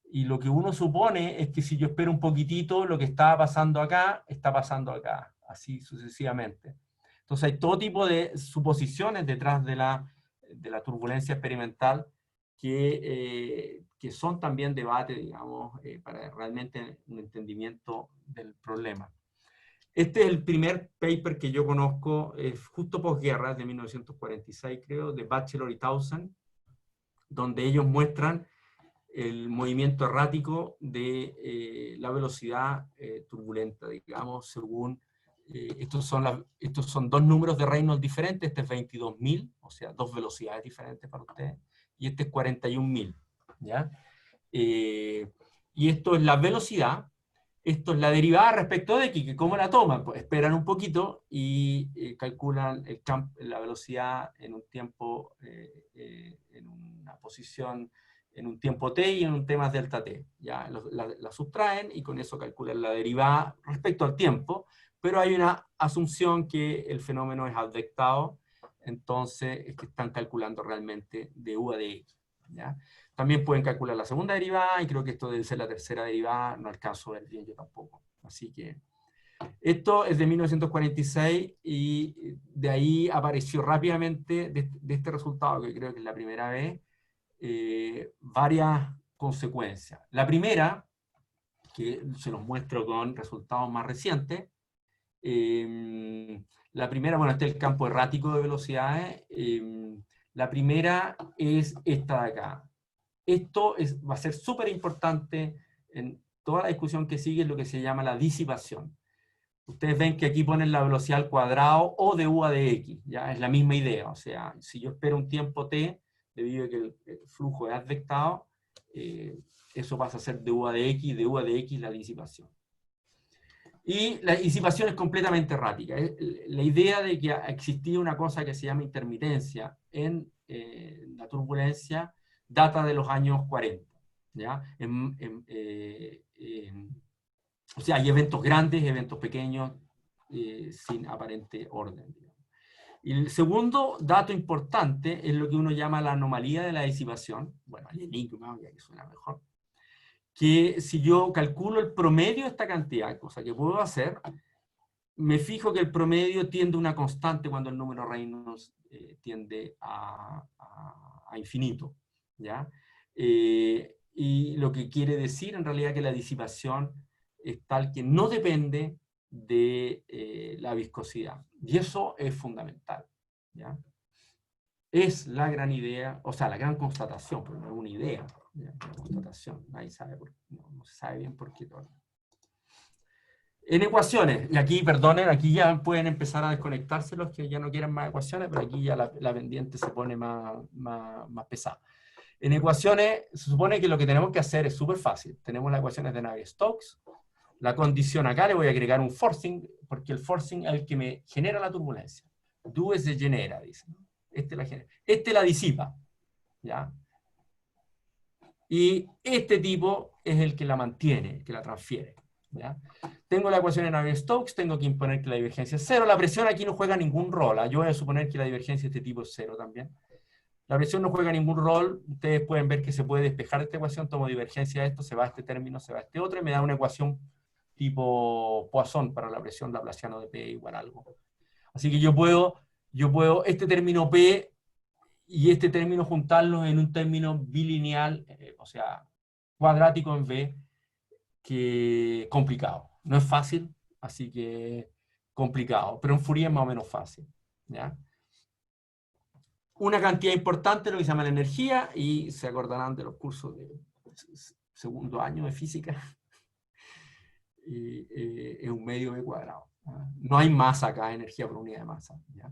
Y lo que uno supone es que si yo espero un poquitito, lo que estaba pasando acá, está pasando acá, así sucesivamente. Entonces hay todo tipo de suposiciones detrás de la turbulencia experimental que son también debate, digamos, para realmente un entendimiento del problema. Este es el primer paper que yo conozco, justo posguerra, de 1946 creo, de Batchelor y Townsend, donde ellos muestran el movimiento errático de la velocidad turbulenta, digamos, según, estos son dos números de Reynolds diferentes, este es 22.000, o sea, dos velocidades diferentes para ustedes, y este es 41.000, ¿ya? Y esto es la velocidad, esto es la derivada respecto de X, que ¿cómo la toman? Pues esperan un poquito y calculan la velocidad en un tiempo, en una posición, en un tiempo t y en un t más delta t. Ya la sustraen y con eso calculan la derivada respecto al tiempo, pero hay una asunción que el fenómeno es advectado, entonces es que están calculando realmente de u a de x. ¿Ya? También pueden calcular la segunda derivada, y creo que esto debe ser la tercera derivada, no alcanzo a ver bien yo tampoco. Así que esto es de 1946, y de ahí apareció rápidamente, de este resultado, que creo que es la primera vez, varias consecuencias. La primera, que se los muestro con resultados más recientes, la primera, bueno, este es el campo errático de velocidades, la primera es esta de acá. Esto va a ser súper importante en toda la discusión que sigue, lo que se llama la disipación. Ustedes ven que aquí ponen la velocidad al cuadrado o de u a de x, ya es la misma idea, o sea, si yo espero un tiempo t, debido a que el flujo es advectado, eso pasa a ser de u a de x la disipación. Y la disipación es completamente errática. La idea de que existía una cosa que se llama intermitencia en la turbulencia data de los años 40. ¿Ya? O sea, hay eventos grandes, eventos pequeños, sin aparente orden. Digamos. Y el segundo dato importante es lo que uno llama la anomalía de la disipación. Bueno, el enigma, ya que suena mejor. Que si yo calculo el promedio de esta cantidad, cosa que puedo hacer, me fijo que el promedio tiende a una constante cuando el número Reynolds tiende a infinito. ¿Ya? Y lo que quiere decir en realidad que la disipación es tal que no depende de la viscosidad. Y eso es fundamental. ¿Ya? Es la gran idea, o sea, la gran constatación, pero no es una idea, ¿ya? Una constatación, nadie sabe no se sabe bien por qué todo. En ecuaciones, y aquí, perdonen, aquí ya pueden empezar a desconectarse los que ya no quieren más ecuaciones, pero aquí ya la pendiente se pone más pesada. En ecuaciones, se supone que lo que tenemos que hacer es súper fácil. Tenemos las ecuaciones de Navier-Stokes. La condición acá le voy a agregar un forcing, porque el forcing es el que me genera la turbulencia. Due se genera, dicen. Este la disipa. ¿Ya? Y este tipo es el que la mantiene, que la transfiere. ¿Ya? Tengo la ecuación de Navier-Stokes, tengo que imponer que la divergencia es cero. La presión aquí no juega ningún rol. Yo voy a suponer que la divergencia de este tipo es cero también. La presión no juega ningún rol. Ustedes pueden ver que se puede despejar esta ecuación, tomo divergencia de esto, se va a este término, se va a este otro, y me da una ecuación tipo Poisson para la presión laplaciana de P igual a algo. Así que yo puedo este término P y este término juntarlos en un término bilineal, o sea, cuadrático en V, que complicado. No es fácil, así que complicado, pero en Fourier es más o menos fácil. ¿Ya? Una cantidad importante, lo que se llama la energía, y se acordarán de los cursos de segundo año de física, es un medio V cuadrado. No hay masa acá, energía por unidad de masa. ¿Ya?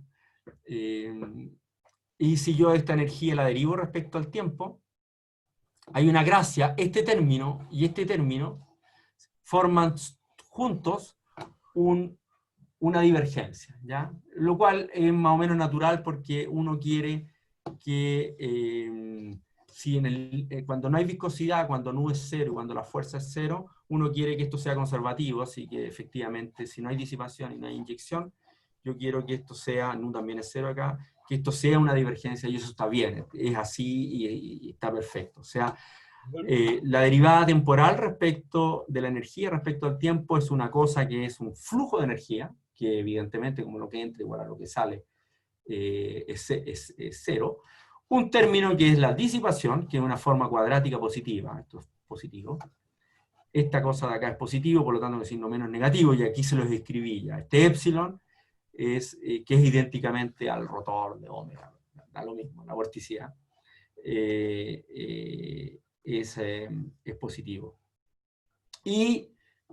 Y si yo esta energía la derivo respecto al tiempo, hay una gracia, este término y este término forman juntos una divergencia, ¿ya? Lo cual es más o menos natural porque uno quiere que si cuando no hay viscosidad, cuando nu es cero, cuando la fuerza es cero, uno quiere que esto sea conservativo, así que efectivamente si no hay disipación y no hay inyección, yo quiero que esto sea, nu también es cero acá, que esto sea una divergencia y eso está bien, es así y está perfecto. O sea, la derivada temporal respecto de la energía, respecto al tiempo, es una cosa que es un flujo de energía, que evidentemente como lo que entra igual a lo que sale es cero. Un término que es la disipación, que es una forma cuadrática positiva, esto es positivo. Esta cosa de acá es positivo, por lo tanto el signo menos negativo, y aquí se los escribí ya. Este épsilon es, que es idénticamente al rotor de ómega, da lo mismo, la vorticidad. Es positivo. Y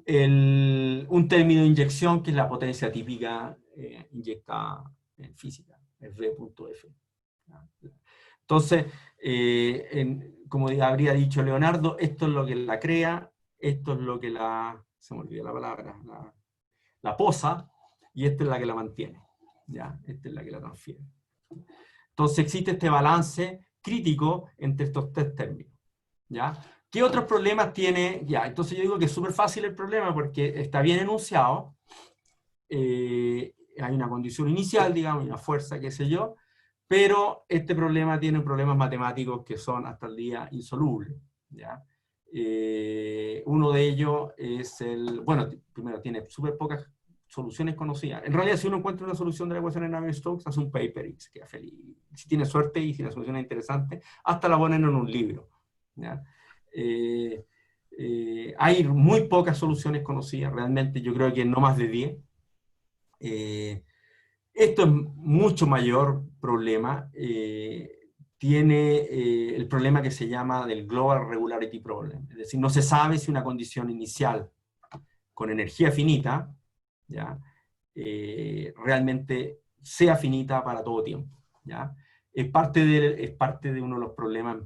un término de inyección que es la potencia típica inyectada en física, es V.F. Entonces, como habría dicho Leonardo, esto es lo que la crea, esto es lo que se me olvidó la palabra, la posa, y esta es la que la mantiene, ¿ya? Esta es la que la transfiere. Entonces existe este balance crítico entre estos tres términos, ¿ya? ¿Qué otros problemas tiene? Ya, entonces yo digo que es súper fácil el problema porque está bien enunciado, hay una condición inicial, digamos, una fuerza, qué sé yo, pero este problema tiene problemas matemáticos que son hasta el día insolubles, ¿ya? Uno de ellos es bueno, primero tiene súper pocas soluciones conocidas. En realidad, si uno encuentra una solución de la ecuación de Navier-Stokes, hace un paper y se queda feliz. Si tiene suerte y si la solución es interesante, hasta la ponen en un libro, ¿ya? Hay muy pocas soluciones conocidas, realmente yo creo que no más de 10. Esto es mucho mayor problema. Tiene el problema que se llama del Global Regularity Problem. Es decir, no se sabe si una condición inicial con energía finita, ¿ya? Realmente sea finita para todo tiempo, ¿ya? Es parte de uno de los problemas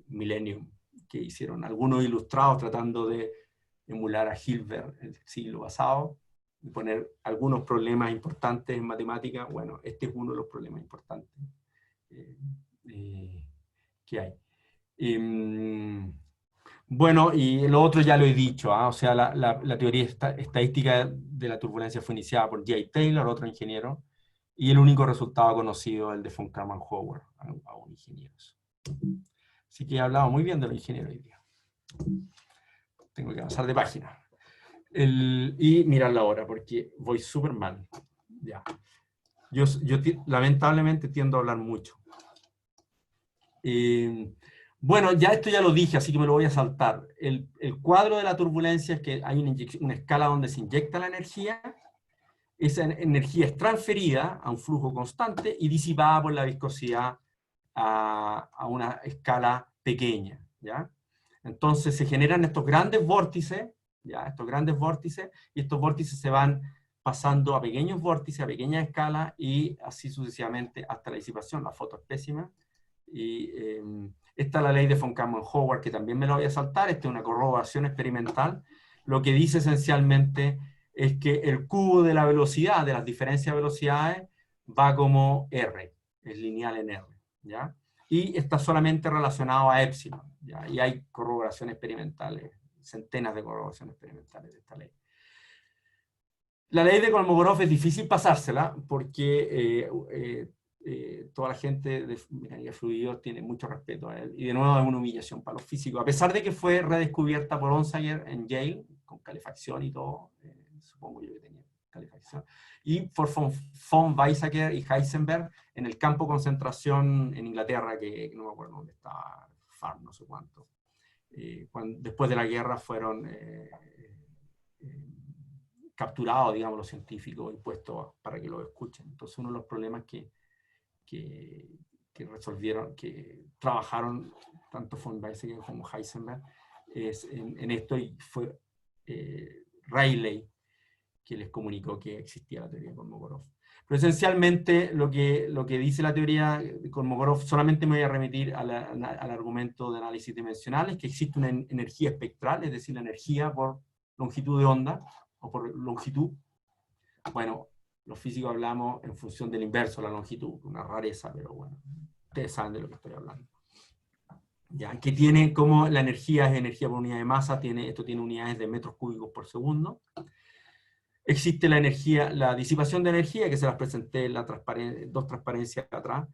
Millennium que hicieron algunos ilustrados tratando de emular a Hilbert el siglo pasado y poner algunos problemas importantes en matemática. Bueno, este es uno de los problemas importantes que hay. Bueno, y lo otro ya lo he dicho, o sea, la teoría estadística de la turbulencia fue iniciada por J. Taylor, otro ingeniero, y el único resultado conocido es el de von Karman-Howard, a un ingeniero. Así que he hablado muy bien de los ingenieros hoy día. Tengo que avanzar de página. Y mirar la hora, porque voy súper mal. Ya. Yo lamentablemente tiendo a hablar mucho. Bueno, ya esto ya lo dije, así que me lo voy a saltar. El cuadro de la turbulencia es que hay una escala donde se inyecta la energía. Esa energía es transferida a un flujo constante y disipada por la viscosidad a una escala pequeña, ¿ya? Entonces se generan estos grandes vórtices, ¿ya? Estos grandes vórtices, y estos vórtices se van pasando a pequeños vórtices, a pequeña escala, y así sucesivamente hasta la disipación. La foto es pésima. Y esta es la ley de von Karman-Howard, que también me lo voy a saltar. Esta es una corroboración experimental. Lo que dice esencialmente es que el cubo de la velocidad, de las diferencias de velocidades, va como R, es lineal en R, ¿ya? Y está solamente relacionado a épsilon, ¿ya? Y hay corroboraciones experimentales, centenas de corroboraciones experimentales de esta ley. La ley de Kolmogorov es difícil pasársela porque toda la gente de mecánica de fluidos tiene mucho respeto a él, y de nuevo es una humillación para los físicos, a pesar de que fue redescubierta por Onsager en Yale, con calefacción y todo, supongo yo que tenía calefacción, y por von Weizsäcker y Heisenberg en el campo de concentración en Inglaterra, que no me acuerdo dónde estaba, Farm, no sé cuánto. Después de la guerra fueron capturados, digamos, los científicos y puestos para que lo escuchen. Entonces uno de los problemas que resolvieron, que trabajaron tanto von Weizsäcker como Heisenberg en esto, y fue Rayleigh que les comunicó que existía la teoría de Kolmogorov. Pero esencialmente lo que dice la teoría de Kolmogorov, solamente me voy a remitir al argumento de análisis dimensional, es que existe una energía espectral, es decir, la energía por longitud de onda, o por longitud. Bueno, los físicos hablamos en función del inverso de la longitud, una rareza, pero bueno, ustedes saben de lo que estoy hablando. ¿Ya? Que tiene, como la energía es energía por unidad de masa, esto tiene unidades de metros cúbicos por segundo. Existe la energía, la disipación de energía, que se las presenté en dos transparencias atrás,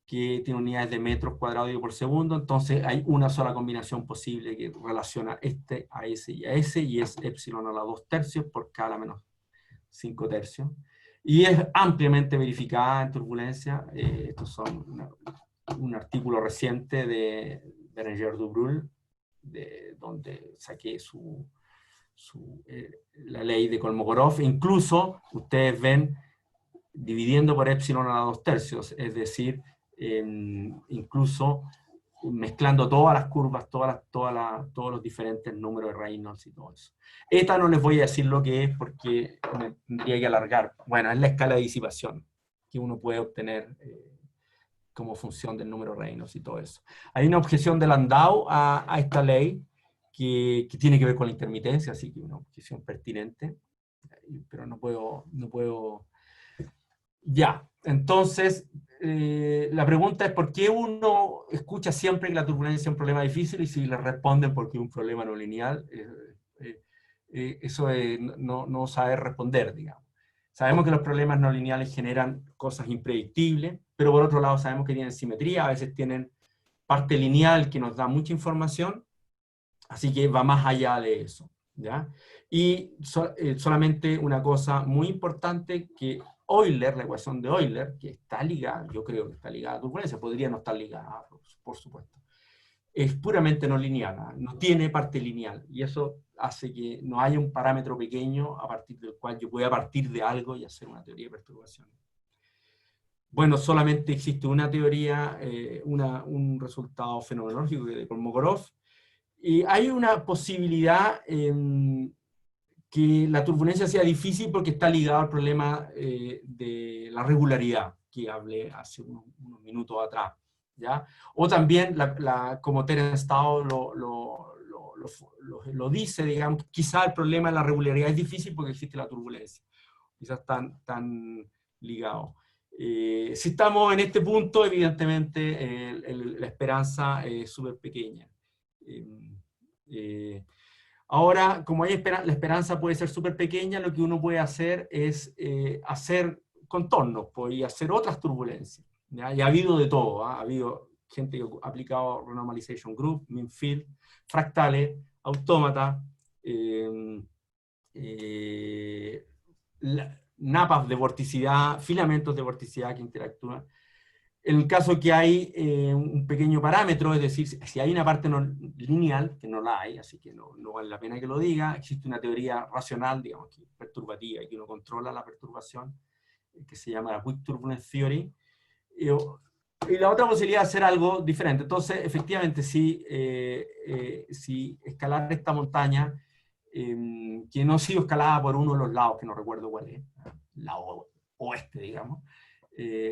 que tiene unidades de metros cuadrados por segundo. Entonces hay una sola combinación posible que relaciona este a ese, y es epsilon a la 2 tercios por K a la menos 5 tercios. Y es ampliamente verificada en turbulencia. Estos son un artículo reciente de Berenger-Dubrul, donde saqué la ley de Kolmogorov. Incluso ustedes ven dividiendo por epsilon a la 2 tercios, es decir, incluso mezclando todas las curvas, todos los diferentes números de Reynolds y todo eso. Esta no les voy a decir lo que es porque me tendría que alargar. Bueno, es la escala de disipación que uno puede obtener como función del número Reynolds y todo eso. Hay una objeción de Landau a esta ley que tiene que ver con la intermitencia, así que una objeción pertinente, pero no puedo... Ya, entonces, la pregunta es ¿por qué uno escucha siempre que la turbulencia es un problema difícil? Y si le responden porque es un problema no lineal, eso es no saber responder, digamos. Sabemos que los problemas no lineales generan cosas impredictibles, pero por otro lado sabemos que tienen simetría, a veces tienen parte lineal que nos da mucha información, así que va más allá de eso, ¿ya? Y solamente una cosa muy importante, que Euler, la ecuación de Euler, que está ligada, yo creo que está ligada a turbulencia, podría no estar ligada, por supuesto, es puramente no lineal, no tiene parte lineal, y eso hace que no haya un parámetro pequeño a partir del cual yo pueda partir de algo y hacer una teoría de perturbaciones. Bueno, solamente existe una teoría, un resultado fenomenológico de Kolmogorov, y hay una posibilidad que la turbulencia sea difícil porque está ligado al problema de la regularidad, que hablé hace unos minutos atrás, ¿ya? O también, como Terence Tao lo dice, digamos, quizá el problema de la regularidad es difícil porque existe la turbulencia. Quizás están ligados. Si estamos en este punto, evidentemente la esperanza es súper pequeña. Ahora, como la esperanza puede ser súper pequeña, lo que uno puede hacer es hacer contornos, y hacer otras turbulencias, ¿ya? Y ha habido de todo, ¿eh? Ha habido gente que ha aplicado renormalization group, mean field, fractales, autómata, napas de vorticidad, filamentos de vorticidad que interactúan. En el caso que hay un pequeño parámetro, es decir, si hay una parte no lineal, que no la hay, así que no vale la pena que lo diga, existe una teoría racional, digamos, que perturbativa, y que uno controla la perturbación, que se llama la Quick Turbulence Theory. Y la otra posibilidad es hacer algo diferente. Entonces, efectivamente, si escalar esta montaña, que no ha sido escalada por uno de los lados, que no recuerdo cuál es, lado oeste, digamos,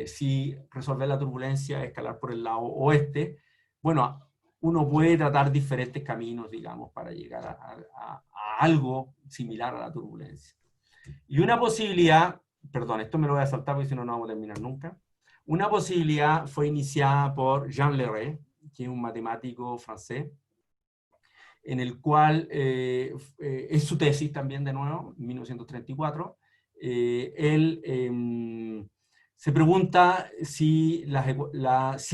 si resolver la turbulencia, escalar por el lado oeste, bueno, uno puede tratar diferentes caminos, digamos, para llegar a algo similar a la turbulencia. Y una posibilidad, perdón, esto me lo voy a saltar porque si no, no vamos a terminar nunca. Una posibilidad fue iniciada por Jean Leray, que es un matemático francés, en el cual es su tesis también, de nuevo, en 1934, él se pregunta si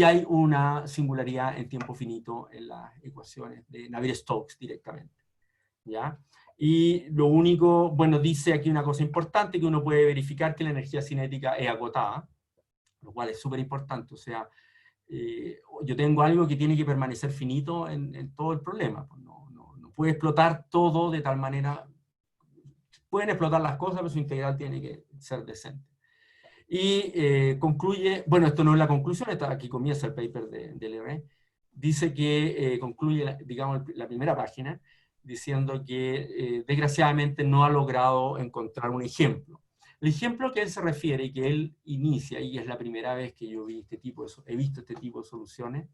hay una singularidad en tiempo finito en las ecuaciones de Navier-Stokes directamente, ¿ya? Y lo único, bueno, dice aquí una cosa importante, que uno puede verificar que la energía cinética es agotada, lo cual es súper importante. O sea, yo tengo algo que tiene que permanecer finito en todo el problema. Pues no puede explotar todo de tal manera, pueden explotar las cosas, pero su integral tiene que ser decente. Y concluye, bueno, esto no es la conclusión, aquí comienza el paper de Leray, dice que concluye, digamos, la primera página, diciendo que desgraciadamente no ha logrado encontrar un ejemplo. El ejemplo que él se refiere y que él inicia, y es la primera vez que yo vi he visto este tipo de soluciones,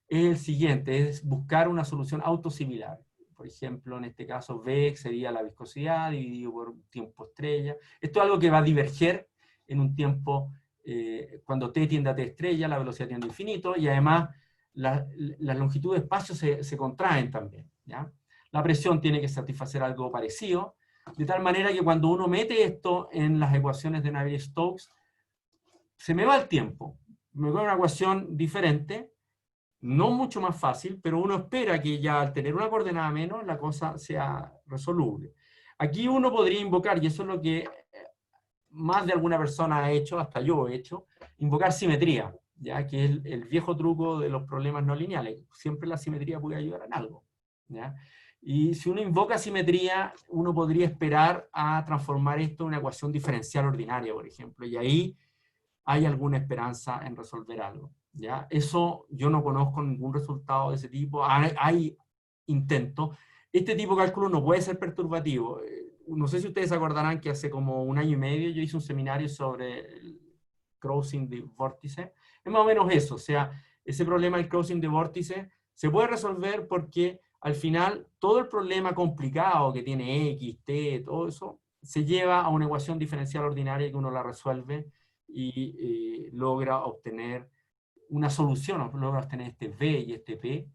es el siguiente, es buscar una solución autosimilar. Por ejemplo, en este caso, V sería la viscosidad dividido por un tiempo estrella. Esto es algo que va a diverger en un tiempo, cuando T tiende a T estrella, la velocidad tiende a infinito, y además las longitudes de espacio se contraen también, ¿ya? La presión tiene que satisfacer algo parecido, de tal manera que cuando uno mete esto en las ecuaciones de Navier-Stokes, se me va el tiempo. Me va una ecuación diferente, no mucho más fácil, pero uno espera que ya al tener una coordenada menos, la cosa sea resoluble. Aquí uno podría invocar, y eso es lo que más de alguna persona ha hecho, hasta yo he hecho, invocar simetría, ¿ya? Que es el viejo truco de los problemas no lineales. Siempre la simetría puede ayudar en algo, ¿ya? Y si uno invoca simetría, uno podría esperar a transformar esto en una ecuación diferencial ordinaria, por ejemplo, y ahí hay alguna esperanza en resolver algo, ¿ya? Eso yo no conozco ningún resultado de ese tipo, hay intentos. Este tipo de cálculo no puede ser perturbativo. No sé si ustedes se acordarán que hace como 1 año y medio yo hice un seminario sobre el crossing de vórtice. Es más o menos eso, o sea, ese problema del crossing de vórtice se puede resolver porque al final todo el problema complicado que tiene X, T, todo eso, se lleva a una ecuación diferencial ordinaria que uno la resuelve y logra obtener una solución, logra obtener este V y este P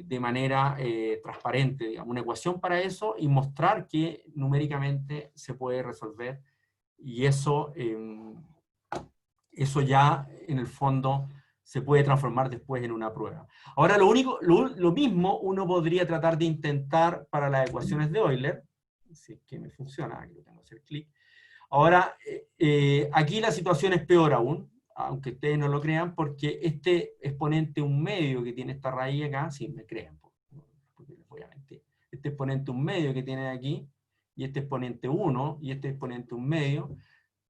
de manera transparente, digamos, una ecuación para eso y mostrar que numéricamente se puede resolver, y eso, eso ya en el fondo se puede transformar después en una prueba. Ahora lo mismo uno podría tratar de intentar para las ecuaciones de Euler, si es que me funciona, aquí lo tengo que hacer clic. Ahora, aquí la situación es peor aún, aunque ustedes no lo crean, porque este exponente 1/2 que tiene esta raíz acá, sí, me crean, porque les voy a mentir. Este exponente 1/2 que tiene aquí, y este exponente 1, y este exponente 1/2,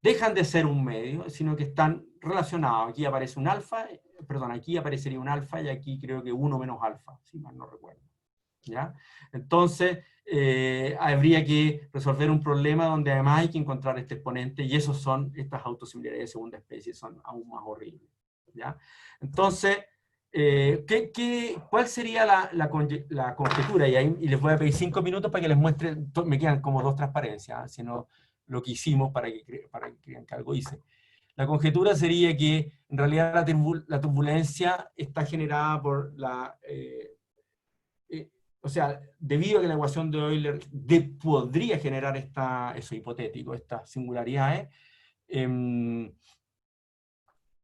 dejan de ser 1/2, sino que están relacionados. Aquí aparece un alfa, perdón, aquí aparecería un alfa, y aquí creo que 1 menos alfa, si mal no recuerdo, ¿ya? Entonces, habría que resolver un problema donde además hay que encontrar este exponente, y esos son, estas autosimilaridades de segunda especie son aún más horribles, ¿ya? Entonces, ¿cuál sería la conjetura? Y les voy a pedir 5 minutos para que les muestre, me quedan como 2 transparencias, ¿eh? Sino lo que hicimos para que crean que algo hice. La conjetura sería que en realidad la turbulencia está generada por o sea, debido a que la ecuación de Euler podría generar eso hipotético, estas singularidades,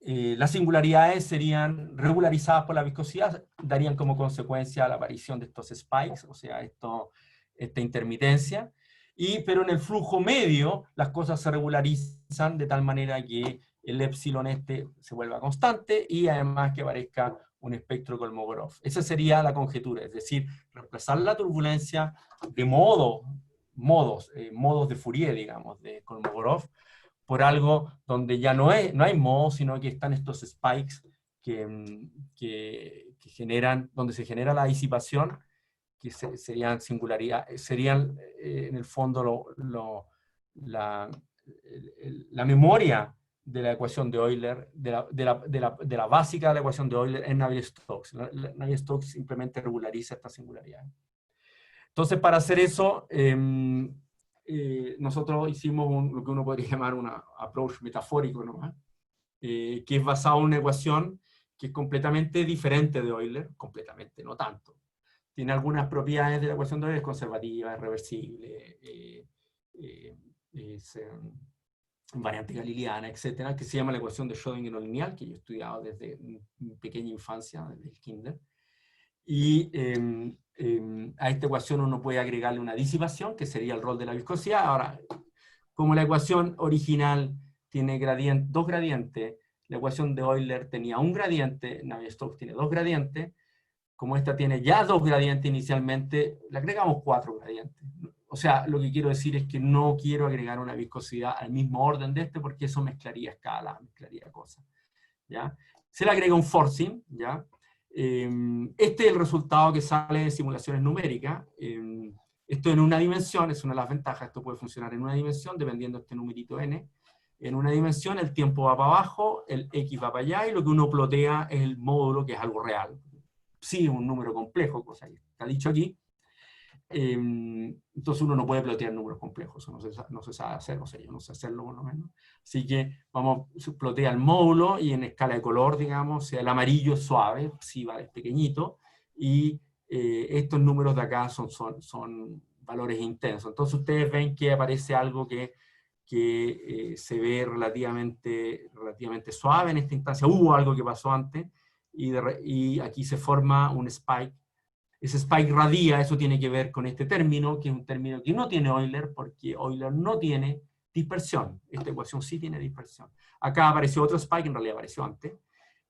las singularidades serían regularizadas por la viscosidad, darían como consecuencia la aparición de estos spikes, o sea, esta intermitencia, pero en el flujo medio las cosas se regularizan de tal manera que el epsilon se vuelva constante y además que aparezca un espectro Kolmogorov. Esa sería la conjetura, es decir, reemplazar la turbulencia de modos de Fourier, digamos, de Kolmogorov, por algo donde ya no hay modo, sino que están estos spikes que generan, donde se genera la disipación, que serían singularidades, serían en el fondo la memoria de la ecuación de Euler, de la básica de la ecuación de Euler en Navier-Stokes. Navier-Stokes simplemente regulariza esta singularidad. Entonces, para hacer eso, nosotros hicimos lo que uno podría llamar un approach metafórico, ¿no? Que es basado en una ecuación que es completamente diferente de Euler, completamente, no tanto. Tiene algunas propiedades de la ecuación de Euler, es conservativa, es reversible, es variante galileana, etcétera, que se llama la ecuación de Schrödinger no lineal, que yo he estudiado desde mi pequeña infancia, desde el kinder. Y a esta ecuación uno puede agregarle una disipación, que sería el rol de la viscosidad. Ahora, como la ecuación original tiene dos gradientes, la ecuación de Euler tenía un gradiente, Navier-Stokes tiene 2 gradientes, como esta tiene ya 2 gradientes inicialmente, le agregamos 4 gradientes. O sea, lo que quiero decir es que no quiero agregar una viscosidad al mismo orden de porque eso mezclaría escalas, mezclaría cosas, ¿ya? Se le agrega un forcing, ¿ya? Este es el resultado que sale de simulaciones numéricas. Esto en una dimensión, es una de las ventajas, esto puede funcionar en una dimensión, dependiendo de este numerito n. En una dimensión el tiempo va para abajo, el x va para allá, y lo que uno plotea es el módulo, que es algo real. Sí, es un número complejo, cosa que está dicho aquí. Entonces uno no puede plotear números complejos, eso no se sabe hacer, o sea, yo no sé hacerlo por lo menos. Así que se plotea el módulo, y en escala de color, digamos, el amarillo es suave, psi es pequeñito, y estos números de acá son valores intensos. Entonces ustedes ven que aparece algo que se ve relativamente suave en esta instancia. Hubo algo que pasó antes, y aquí se forma un spike. Ese spike radia, eso tiene que ver con este término, que es un término que no tiene Euler, porque Euler no tiene dispersión. Esta ecuación sí tiene dispersión. Acá apareció otro spike, en realidad apareció antes,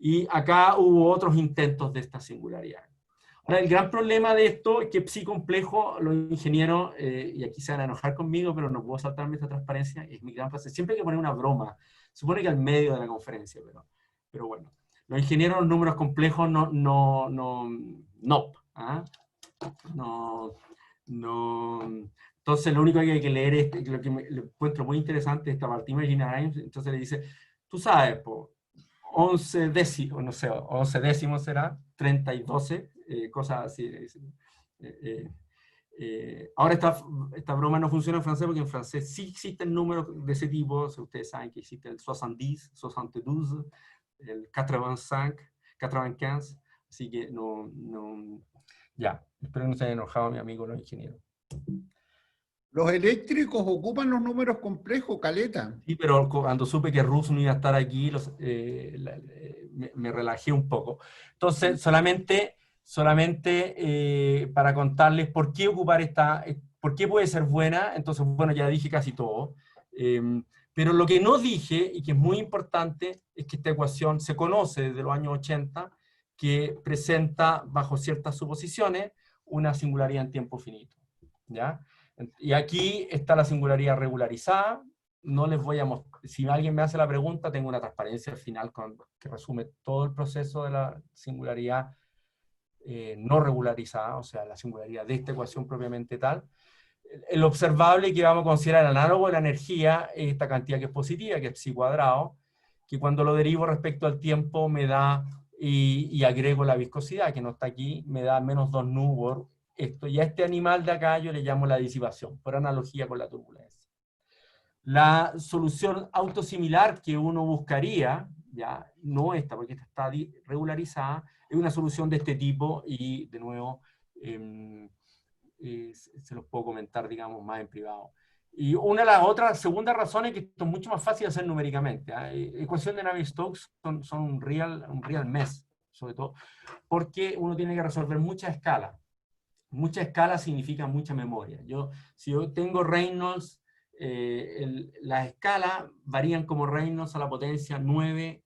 y acá hubo otros intentos de esta singularidad. Ahora, el gran problema de esto es que psi complejo, los ingenieros, y aquí se van a enojar conmigo, pero no puedo saltarme esta transparencia, es mi gran frase. Siempre hay que poner una broma. Se supone que al medio de la conferencia, pero bueno. Los ingenieros, los números complejos, ¿ah? Entonces, lo único que hay que leer es lo que le encuentro muy interesante, esta parte Imaginary. Entonces le dice, tú sabes, 11 décimos, no sé, 11 décimos será, 30 y 12, cosas así. Ahora esta broma no funciona en francés, porque en francés sí existen números de ese tipo. Ustedes saben que existe el 70, 72, el 85, 95, así que ya, espero no se haya enojado mi amigo los ingenieros. Los eléctricos ocupan los números complejos, caleta. Sí, pero cuando supe que Rus no iba a estar aquí, me relajé un poco. Entonces, solamente para contarles por qué ocupar por qué puede ser buena. Entonces, bueno, ya dije casi todo. Pero lo que no dije, y que es muy importante, es que esta ecuación se conoce desde los años 80, que presenta, bajo ciertas suposiciones, una singularidad en tiempo finito. ¿Ya? Y aquí está la singularidad regularizada. No les voy a mostrar, si alguien me hace la pregunta, tengo una transparencia al final que resume todo el proceso de la singularidad no regularizada, o sea, la singularidad de esta ecuación propiamente tal. El observable que vamos a considerar análogo de la energía es esta cantidad que es positiva, que es psi cuadrado, que cuando lo derivo respecto al tiempo me da, y agrego la viscosidad, que no está aquí, me da menos 2 nu por esto. Y a este animal de acá yo le llamo la disipación, por analogía con la turbulencia. La solución autosimilar que uno buscaría, ya no esta, porque esta está regularizada, es una solución de este tipo, y de nuevo se los puedo comentar, digamos, más en privado. Y una de las otras, segunda razón, es que esto es mucho más fácil de hacer numéricamente. Ecuación de Navier-Stokes son un real mess, sobre todo, porque uno tiene que resolver muchas escalas. Mucha escala significa mucha memoria. Si yo tengo Reynolds, las escalas varían como Reynolds a la potencia 9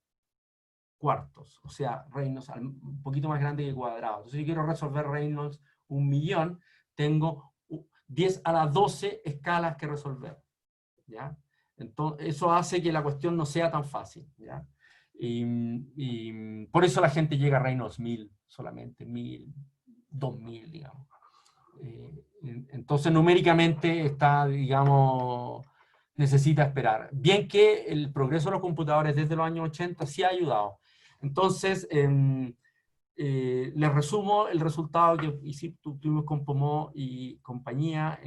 cuartos, o sea, Reynolds un poquito más grande que cuadrado. Entonces, si quiero resolver Reynolds 1.000.000, tengo 10 a la 12 escalas que resolver. ¿Ya? Entonces, eso hace que la cuestión no sea tan fácil. ¿Ya? Y por eso la gente llega a Reynolds 1000 solamente, 1000, 2000, digamos. Entonces, numéricamente está, digamos, necesita esperar. Bien que el progreso de los computadores desde los años 80 sí ha ayudado. Entonces, les resumo el resultado que tuvimos con Pomó y compañía.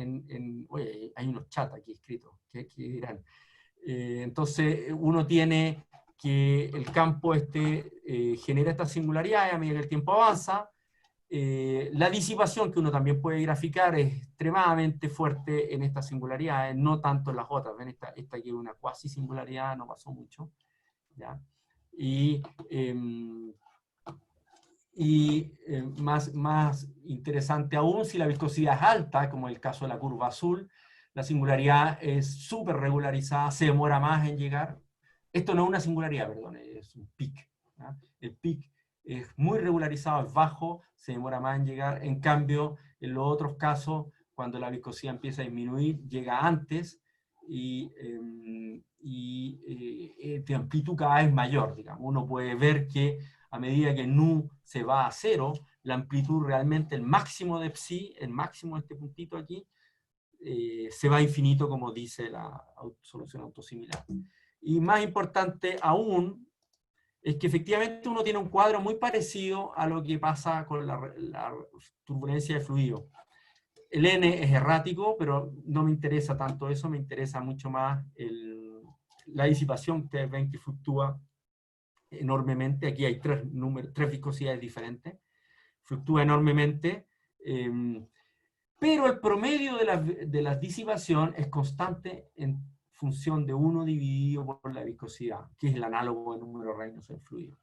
Oye, hay unos chats aquí escritos, que dirán. Entonces, uno tiene que el campo genera estas singularidades a medida que el tiempo avanza. La disipación, que uno también puede graficar, es extremadamente fuerte en estas singularidades, no tanto en las otras. Ven, esta que es una cuasi singularidad, no pasó mucho. ¿Ya? Más interesante aún, si la viscosidad es alta, como el caso de la curva azul, la singularidad es súper regularizada, se demora más en llegar. Esto no es una singularidad, perdón, es un pic. ¿Ya? El pic es muy regularizado, es bajo, se demora más en llegar. En cambio, en los otros casos, cuando la viscosidad empieza a disminuir, llega antes, y de amplitud cada vez mayor, digamos. Uno puede ver que a medida que nu se va a cero, la amplitud realmente, el máximo de psi, el máximo de este puntito aquí, se va a infinito, como dice la solución autosimilar. Y más importante aún, es que efectivamente uno tiene un cuadro muy parecido a lo que pasa con la turbulencia de fluido. El N es errático, pero no me interesa tanto eso, me interesa mucho más la disipación. Ustedes ven que fluctúa enormemente, aquí hay tres viscosidades diferentes, fluctúa enormemente, pero el promedio de la disipación es constante en función de 1 dividido por la viscosidad, que es el análogo de número Reynolds en fluido.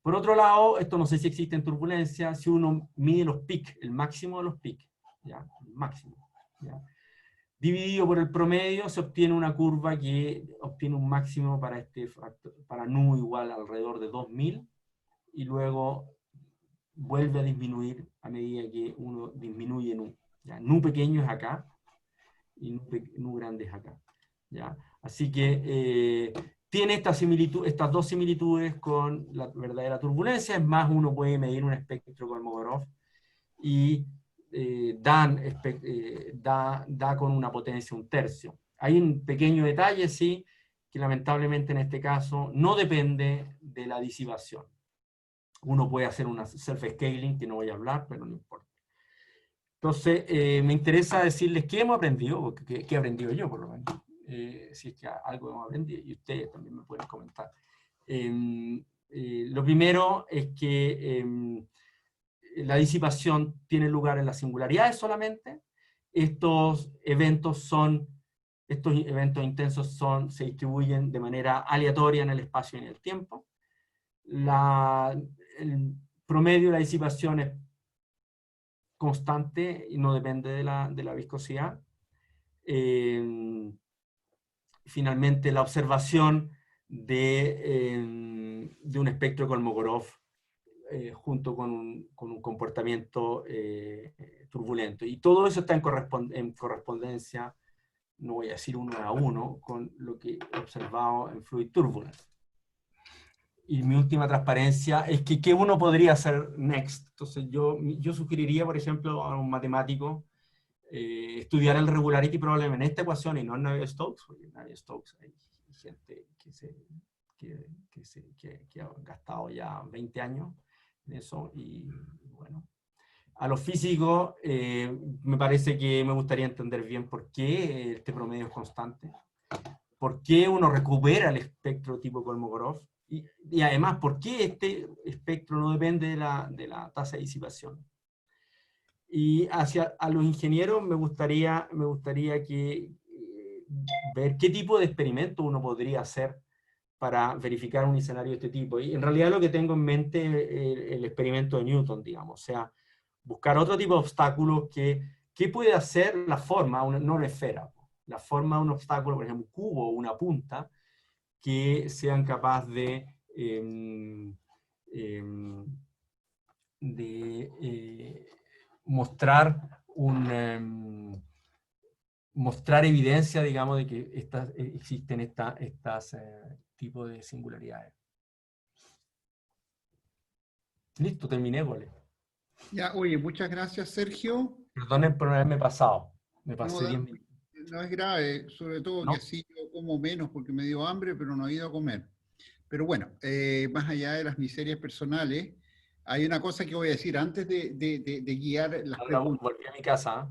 Por otro lado, esto no sé si existe en turbulencia, si uno mide los peaks, el máximo de los peaks, ¿ya? El máximo, ¿ya? Dividido por el promedio, se obtiene una curva que obtiene un máximo para, para nu igual alrededor de 2000, y luego vuelve a disminuir a medida que uno disminuye nu. ¿Ya? Nu pequeño es acá, y nu grande es acá. ¿Ya? Así que tiene estas dos similitudes con la verdadera turbulencia. Es más, uno puede medir un espectro Kolmogorov y da con una potencia 1/3. Hay un pequeño detalle, sí, que lamentablemente en este caso no depende de la disipación. Uno puede hacer una self-scaling, que no voy a hablar, pero no importa. Entonces, me interesa decirles qué hemos aprendido, qué he aprendido yo por lo menos, si es que algo hemos aprendido, y ustedes también me pueden comentar. Lo primero es que la disipación tiene lugar en las singularidades solamente. Estos eventos intensos se distribuyen de manera aleatoria en el espacio y en el tiempo. El promedio de la disipación es constante y no depende de la viscosidad. Finalmente, la observación de un espectro Kolmogorov junto con un comportamiento turbulento. Y todo eso está en correspondencia, no voy a decir 1 a 1, con lo que he observado en Fluid Turbulence. Y mi última transparencia es que ¿qué uno podría hacer next? Entonces yo sugeriría, por ejemplo, a un matemático estudiar el regularity problem en esta ecuación y no en Navier-Stokes, porque en Navier-Stokes hay gente que ha gastado ya 20 años en eso, y bueno. A los físicos me parece que me gustaría entender bien por qué este promedio es constante, por qué uno recupera el espectro tipo Kolmogorov, y además, ¿por qué este espectro no depende de la tasa de disipación? Y a los ingenieros me gustaría ver qué tipo de experimento uno podría hacer para verificar un escenario de este tipo. Y en realidad lo que tengo en mente es el experimento de Newton, digamos. O sea, buscar otro tipo de obstáculos que puede hacer la forma, no una esfera, la forma de un obstáculo, por ejemplo, un cubo o una punta, que sean capaces de mostrar mostrar evidencia, digamos, de que existen estos tipos de singularidades. Listo, terminé, Gole. Ya, oye, muchas gracias, Sergio. Perdonen por haberme pasado. Me pasé No, 10 minutos. no es grave, sobre todo ¿No? que así yo como menos porque me dio hambre, pero no he ido a comer. Pero bueno, más allá de las miserias personales, hay una cosa que voy a decir antes de guiar las Ahora preguntas. volví a mi casa.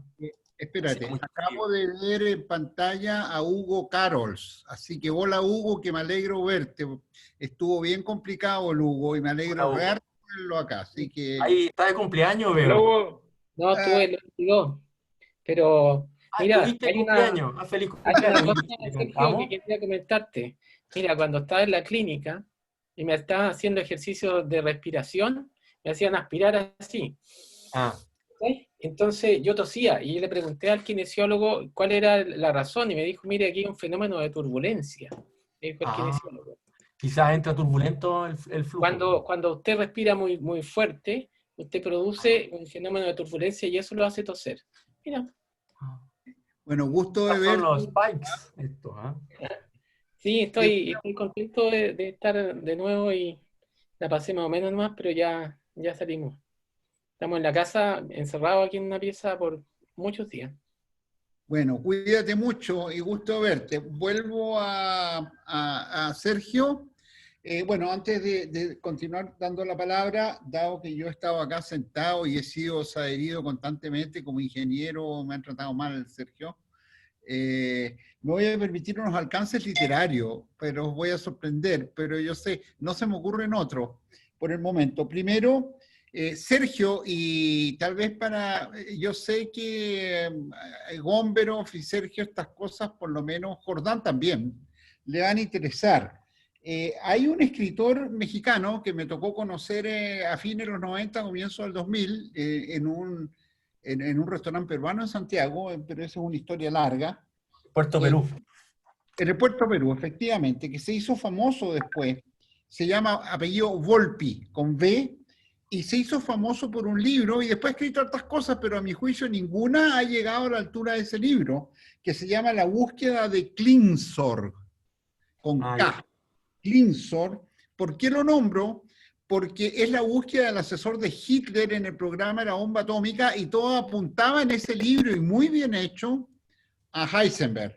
Espérate, acabo de ver en pantalla a Hugo Carols, así que hola Hugo, que me alegro verte. Estuvo bien complicado el Hugo y me alegro Hola, verlo acá, así que... ahí está de cumpleaños, veo. Luego, no, tuve el 22, pero mira, ¿Tuviste cumpleaños? Feliz hay una cumpleaños. cosa, ¿Le Sergio, que cantamos? quería comentarte. Mira, cuando estaba en la clínica y me estaban haciendo ejercicios de respiración, me hacían aspirar así. ¿Sí? Entonces yo tosía y le pregunté al kinesiólogo cuál era la razón y me dijo, mire, aquí hay un fenómeno de turbulencia, me dijo el kinesiólogo. Quizás entra turbulento el flujo. Cuando usted respira muy, muy fuerte, usted produce un fenómeno de turbulencia y eso lo hace toser. Mira. Bueno, gusto de Estos ver. son los spikes, estos, Sí, estoy contento de estar de nuevo y La pasé más o menos nomás, pero ya salimos. Estamos en la casa, encerrados aquí en una pieza por muchos días. Bueno, cuídate mucho y gusto verte. Vuelvo a Sergio. Bueno, antes de continuar dando la palabra, dado que yo he estado acá sentado y he sido adherido constantemente como ingeniero, me han tratado mal, Sergio, me voy a permitir unos alcances literarios, pero os voy a sorprender, pero yo sé, no se me ocurren otros por el momento. Primero, Sergio, y tal vez yo sé que Gomberov y Sergio, estas cosas, por lo menos Jordán también, le van a interesar. Hay un escritor mexicano que me tocó conocer a fines de los 90, comienzo del 2000, en un restaurante peruano en Santiago, pero esa es una historia larga. Puerto Perú. En el Puerto Perú, efectivamente, que se hizo famoso después. Se llama apellido Volpi, con V, y se hizo famoso por un libro, y después ha escrito otras cosas, pero a mi juicio ninguna ha llegado a la altura de ese libro, que se llama La búsqueda de Klingsorg, con K. Klingsorg. ¿Por qué lo nombro? Porque es la búsqueda del asesor de Hitler en el programa de la bomba atómica, y todo apuntaba en ese libro, y muy bien hecho, a Heisenberg.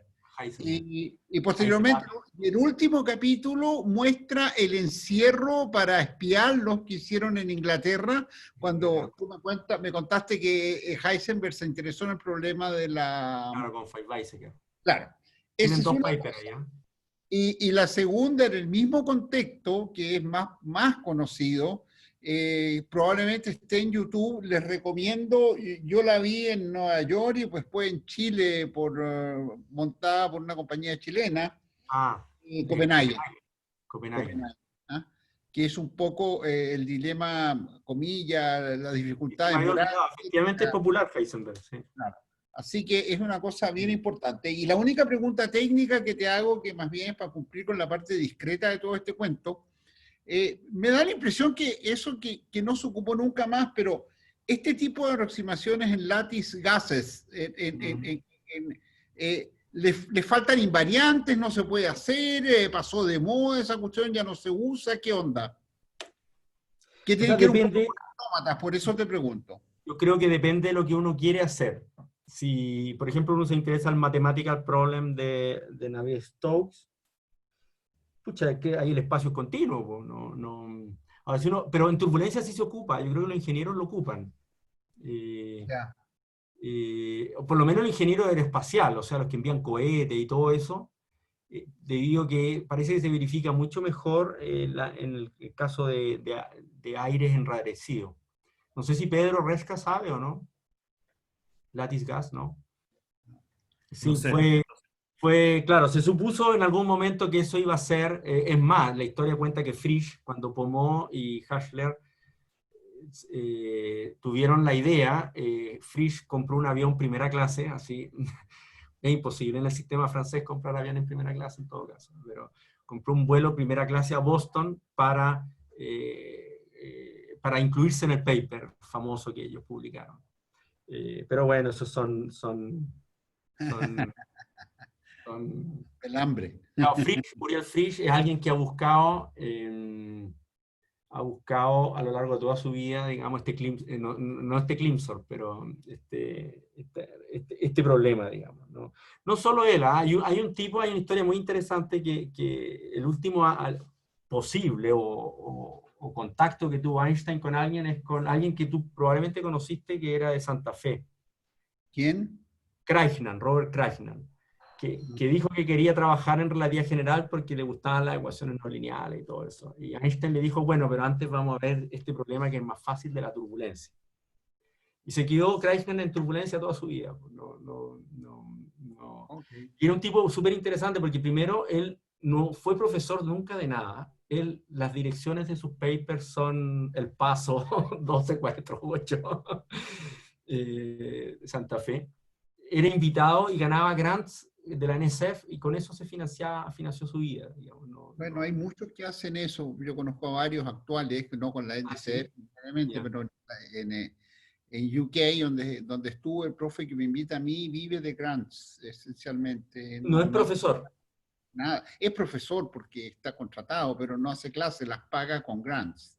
Y posteriormente, el último capítulo muestra el encierro para espiarlos que hicieron en Inglaterra, cuando tú me contaste que Heisenberg se interesó en el problema de la... Claro, con Weizsäcker. Claro. Tienen dos papers allá. Y la segunda, en el mismo contexto, que es más conocido, probablemente esté en YouTube. Les recomiendo, yo la vi en Nueva York y después en Chile, montada por una compañía chilena, Copenhague. ¿Ah? Que es un poco el dilema, comillas, la dificultad de moral. Efectivamente es popular Heisenberg, sí. Claro. Así que es una cosa bien importante. Y la única pregunta técnica que te hago, que más bien es para cumplir con la parte discreta de todo este cuento, me da la impresión que eso que no se ocupó nunca más, pero este tipo de aproximaciones en lattice gases, le faltan invariantes, no se puede hacer, pasó de moda esa cuestión, ya no se usa, ¿qué onda? ¿Qué tiene que ver un poco con autómatas? Por eso te pregunto. Yo creo que depende de lo que uno quiere hacer. Si, por ejemplo, uno se interesa en mathematical problem de Navier-Stokes, pucha, es que ahí el espacio es continuo. A ver, pero en turbulencia sí se ocupa. Yo creo que los ingenieros lo ocupan. Por lo menos el ingeniero aeroespacial, o sea, los que envían cohetes y todo eso, debido a que parece que se verifica mucho mejor en el caso de aires enrarecidos. No sé si Pedro Resca sabe o no. Lattice gas, ¿no? Sí, no sé. Claro, se supuso en algún momento que eso iba a ser, es más, la historia cuenta que Frisch, cuando Pomó y Hashler tuvieron la idea, Frisch compró un avión primera clase, así, es imposible en el sistema francés comprar avión en primera clase en todo caso, pero compró un vuelo primera clase a Boston para incluirse en el paper famoso que ellos publicaron. Pero bueno, esos son el hambre. No, Muriel Frisch es alguien que ha buscado a lo largo de toda su vida, digamos, no este Klingsorg, pero este problema, digamos. No solo él, hay una historia muy interesante que el último posible o contacto que tuvo Einstein con alguien es con alguien que tú probablemente conociste, que era de Santa Fe. ¿Quién? Robert Krajnan, que dijo que quería trabajar en relatividad general porque le gustaban las ecuaciones no lineales y todo eso. Y Einstein le dijo, bueno, pero antes vamos a ver este problema que es más fácil de la turbulencia. Y se quedó Krajnan en turbulencia toda su vida. Okay. Y era un tipo súper interesante porque primero él no fue profesor nunca de nada. Las direcciones de sus papers son El Paso 1248 Santa Fe. Era invitado y ganaba grants de la NSF y con eso se financió su vida. Digamos, hay muchos que hacen eso. Yo conozco a varios actuales, no con la NSF, pero en UK, donde estuvo el profe que me invita a mí, vive de grants, esencialmente. No es profesor. nada. Es profesor porque está contratado, pero no hace clases, las paga con grants.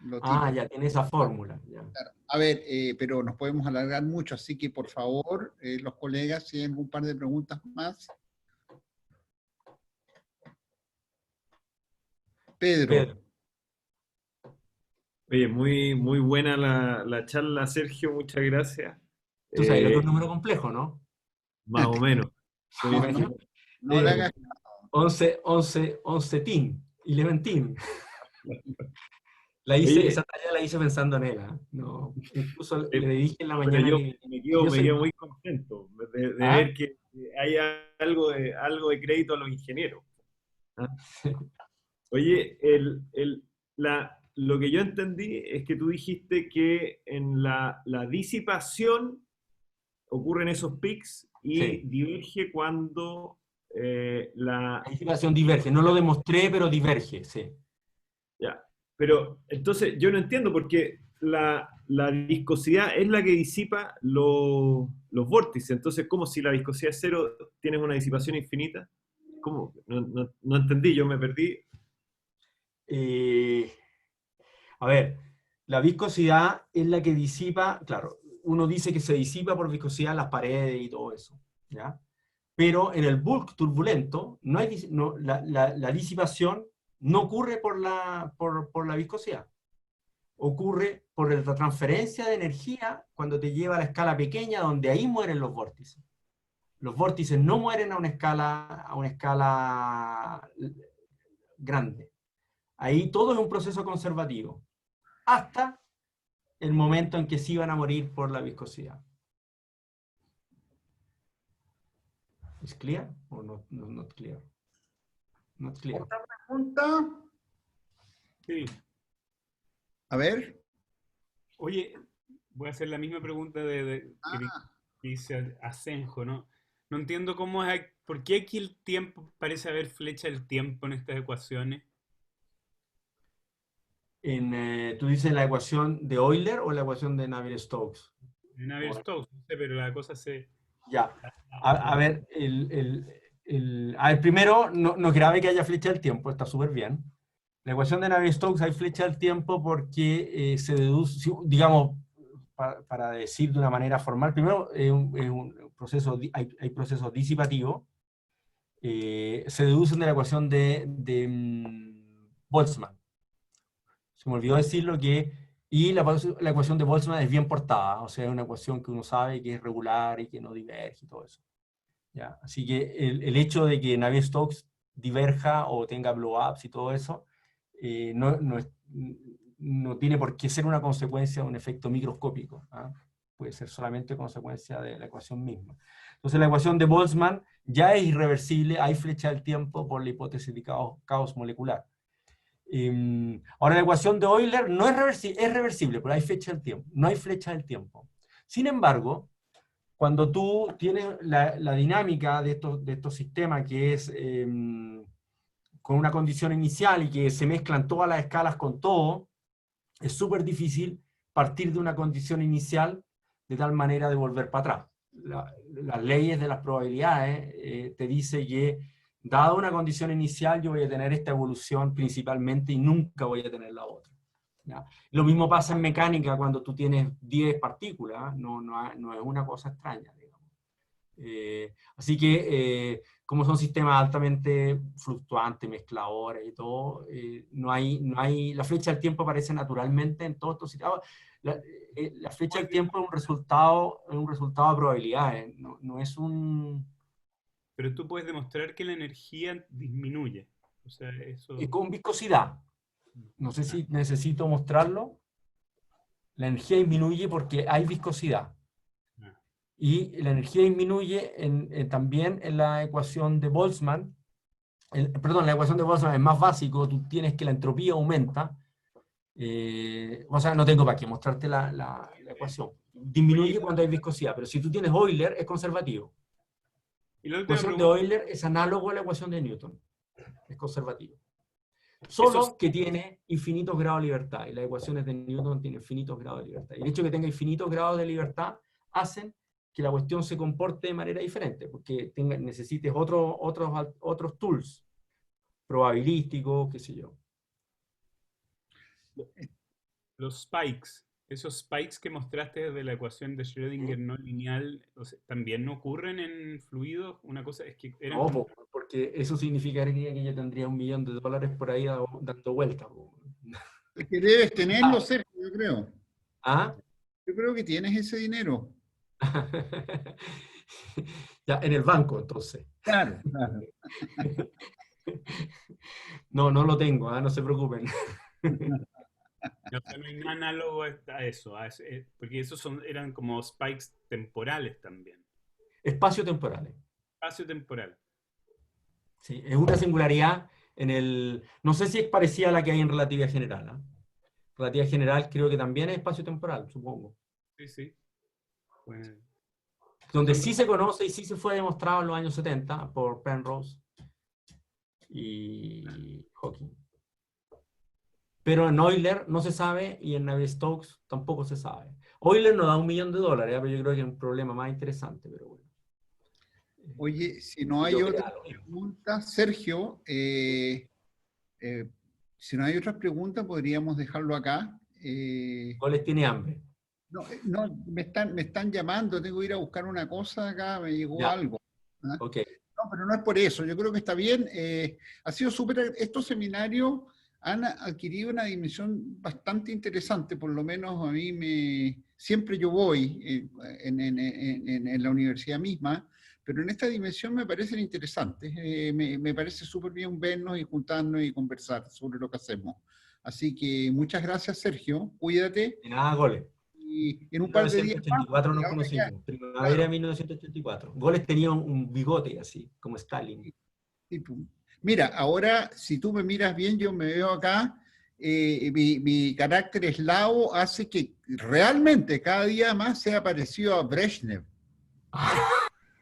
Lo típico. Ah, ya tiene esa fórmula. Ya. Claro. A ver, pero nos podemos alargar mucho, así que por favor, los colegas, si hay un par de preguntas más. Pedro. Oye, muy buena la charla, Sergio, muchas gracias. Tú sabes lo que es un número complejo, ¿no? Más o menos. No le hagas 11 team, 11 team. Esa tarea la hice pensando en él. No, incluso le dije en la mañana yo que me quedo muy contento de ver que hay algo de crédito a los ingenieros. ¿Ah? Oye, lo que yo entendí es que tú dijiste que en la disipación ocurren esos pics y diverge cuando la disipación diverge. No lo demostré, pero diverge, sí. Ya, pero entonces yo no entiendo porque la viscosidad es la que disipa los vórtices. Entonces, ¿cómo si la viscosidad es cero tienes una disipación infinita? ¿Cómo? No entendí, yo me perdí. A ver, la viscosidad es la que disipa, claro, uno dice que se disipa por viscosidad las paredes y todo eso, ¿ya? Pero en el bulk turbulento, la disipación no ocurre por la viscosidad. Ocurre por la transferencia de energía cuando te lleva a la escala pequeña, donde ahí mueren los vórtices. Los vórtices no mueren a una escala grande. Ahí todo es un proceso conservativo, hasta el momento en que sí van a morir por la viscosidad. ¿Es clear o not clear? Not clear. ¿Otra pregunta? Sí. A ver. Oye, voy a hacer la misma pregunta que dice Asenjo, ¿no? No entiendo por qué aquí el tiempo parece haber flecha del tiempo en estas ecuaciones. ¿Tú dices la ecuación de Euler o la ecuación de Navier-Stokes? De Navier-Stokes, no sé, pero la cosa se... Ya. A ver, primero, no es grave que haya flecha del tiempo, está súper bien. La ecuación de Navier-Stokes hay flecha del tiempo porque se deduce, digamos, para decir de una manera formal, primero es un proceso, hay procesos disipativos, se deducen de la ecuación de Boltzmann. Se me olvidó decirlo y la ecuación de Boltzmann es bien portada, o sea, es una ecuación que uno sabe que es regular y que no diverge y todo eso. ¿Ya? Así que el hecho de que Navier-Stokes diverja o tenga blow-ups y todo eso, no tiene por qué ser una consecuencia de un efecto microscópico. ¿Ah? Puede ser solamente consecuencia de la ecuación misma. Entonces la ecuación de Boltzmann ya es irreversible, hay flecha del tiempo por la hipótesis de caos molecular. Ahora la ecuación de Euler no es reversible, pero hay flecha del tiempo. No hay flecha del tiempo. Sin embargo, cuando tú tienes la dinámica de estos sistemas que es con una condición inicial y que se mezclan todas las escalas con todo, es súper difícil partir de una condición inicial de tal manera de volver para atrás. Las leyes de las probabilidades te dice que dada una condición inicial yo voy a tener esta evolución principalmente y nunca voy a tener la otra. ¿Ya? Lo mismo pasa en mecánica cuando tú tienes 10 partículas, no es una cosa extraña, digamos. Así que, como son sistemas altamente fluctuantes, mezcladores y todo, la flecha del tiempo aparece naturalmente en todos estos sistemas. La flecha del tiempo es un resultado de probabilidades, no es un... Pero tú puedes demostrar que la energía disminuye. O sea, eso... Con viscosidad. No sé si necesito mostrarlo. La energía disminuye porque hay viscosidad. Y la energía disminuye también en la ecuación de Boltzmann. La ecuación de Boltzmann es más básico, tú tienes que la entropía aumenta. O sea, no tengo para qué mostrarte la ecuación. Disminuye cuando hay viscosidad, pero si tú tienes Euler, es conservativo. La ecuación de Euler es análogo a la ecuación de Newton. Es conservativo. Solo que tiene infinitos grados de libertad, y las ecuaciones de Newton tienen infinitos grados de libertad. Y el hecho de que tenga infinitos grados de libertad hacen que la cuestión se comporte de manera diferente, porque necesites otros tools, probabilísticos, qué sé yo. Los spikes, esos spikes que mostraste de la ecuación de Schrödinger no lineal, o sea, ¿también no ocurren en fluidos? Una cosa es que eran No, porque eso significaría que yo tendría $1 millón por ahí dando vueltas. Es que debes tenerlo, Sergio, yo creo. ¿Ah? Yo creo que tienes ese dinero. Ya, en el banco, entonces. Claro, claro. No, no lo tengo, no se preocupen. no, o sea, no hay nada análogo a eso, porque esos eran como spikes temporales también. Espacio-temporales. Espacio temporal. Sí, es una singularidad no sé si es parecida a la que hay en relatividad general. Relatividad general creo que también es espacio-temporal, supongo. Sí, sí. Bueno. Donde sí se conoce y sí se fue demostrado en los años 70 por Penrose y Hawking. Pero en Euler no se sabe y en Navier-Stokes tampoco se sabe. Euler nos da $1 millón, pero yo creo que es un problema más interesante, pero bueno. Oye, si no hay otras preguntas, Sergio, si no hay otras preguntas, podríamos dejarlo acá. ¿Cuáles tiene hambre? No, me están llamando, tengo que ir a buscar una cosa acá, me llegó Ya. algo. ¿Ah? Ok. No, pero no es por eso, yo creo que está bien. Ha sido súper, estos seminarios han adquirido una dimensión bastante interesante, por lo menos a mí siempre yo voy en la universidad misma, pero en esta dimensión me parecen interesantes. Me parece súper bien vernos y juntarnos y conversar sobre lo que hacemos. Así que muchas gracias, Sergio, cuídate. De nada, Goles. Y en un par de días más. 1984 nos conocimos, primavera de 1984. Goles tenía un bigote así, como Stalin. Mira, ahora si tú me miras bien, yo me veo acá, mi carácter eslavo hace que realmente cada día más sea parecido a Brezhnev.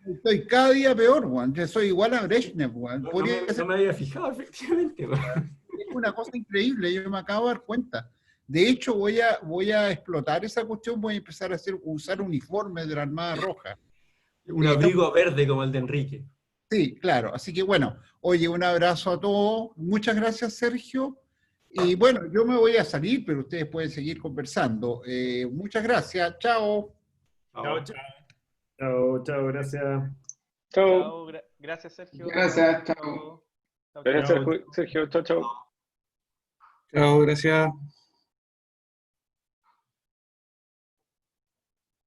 Estoy cada día peor, Juan. Yo soy igual a Brezhnev, Juan. No me había fijado, efectivamente. Es una cosa increíble, yo me acabo de dar cuenta. De hecho, voy a explotar esa cuestión, voy a empezar a usar uniformes de la Armada Roja. Un abrigo verde como el de Enrique. Sí, claro. Así que bueno, oye, un abrazo a todos. Muchas gracias, Sergio. Y bueno, yo me voy a salir, pero ustedes pueden seguir conversando. Muchas gracias. Chao. Chao, chao. Chao, chao, gracias. Chao. Gracias, Sergio. Gracias, chao. Gracias, Sergio. Chao, chao. Chao, gracias.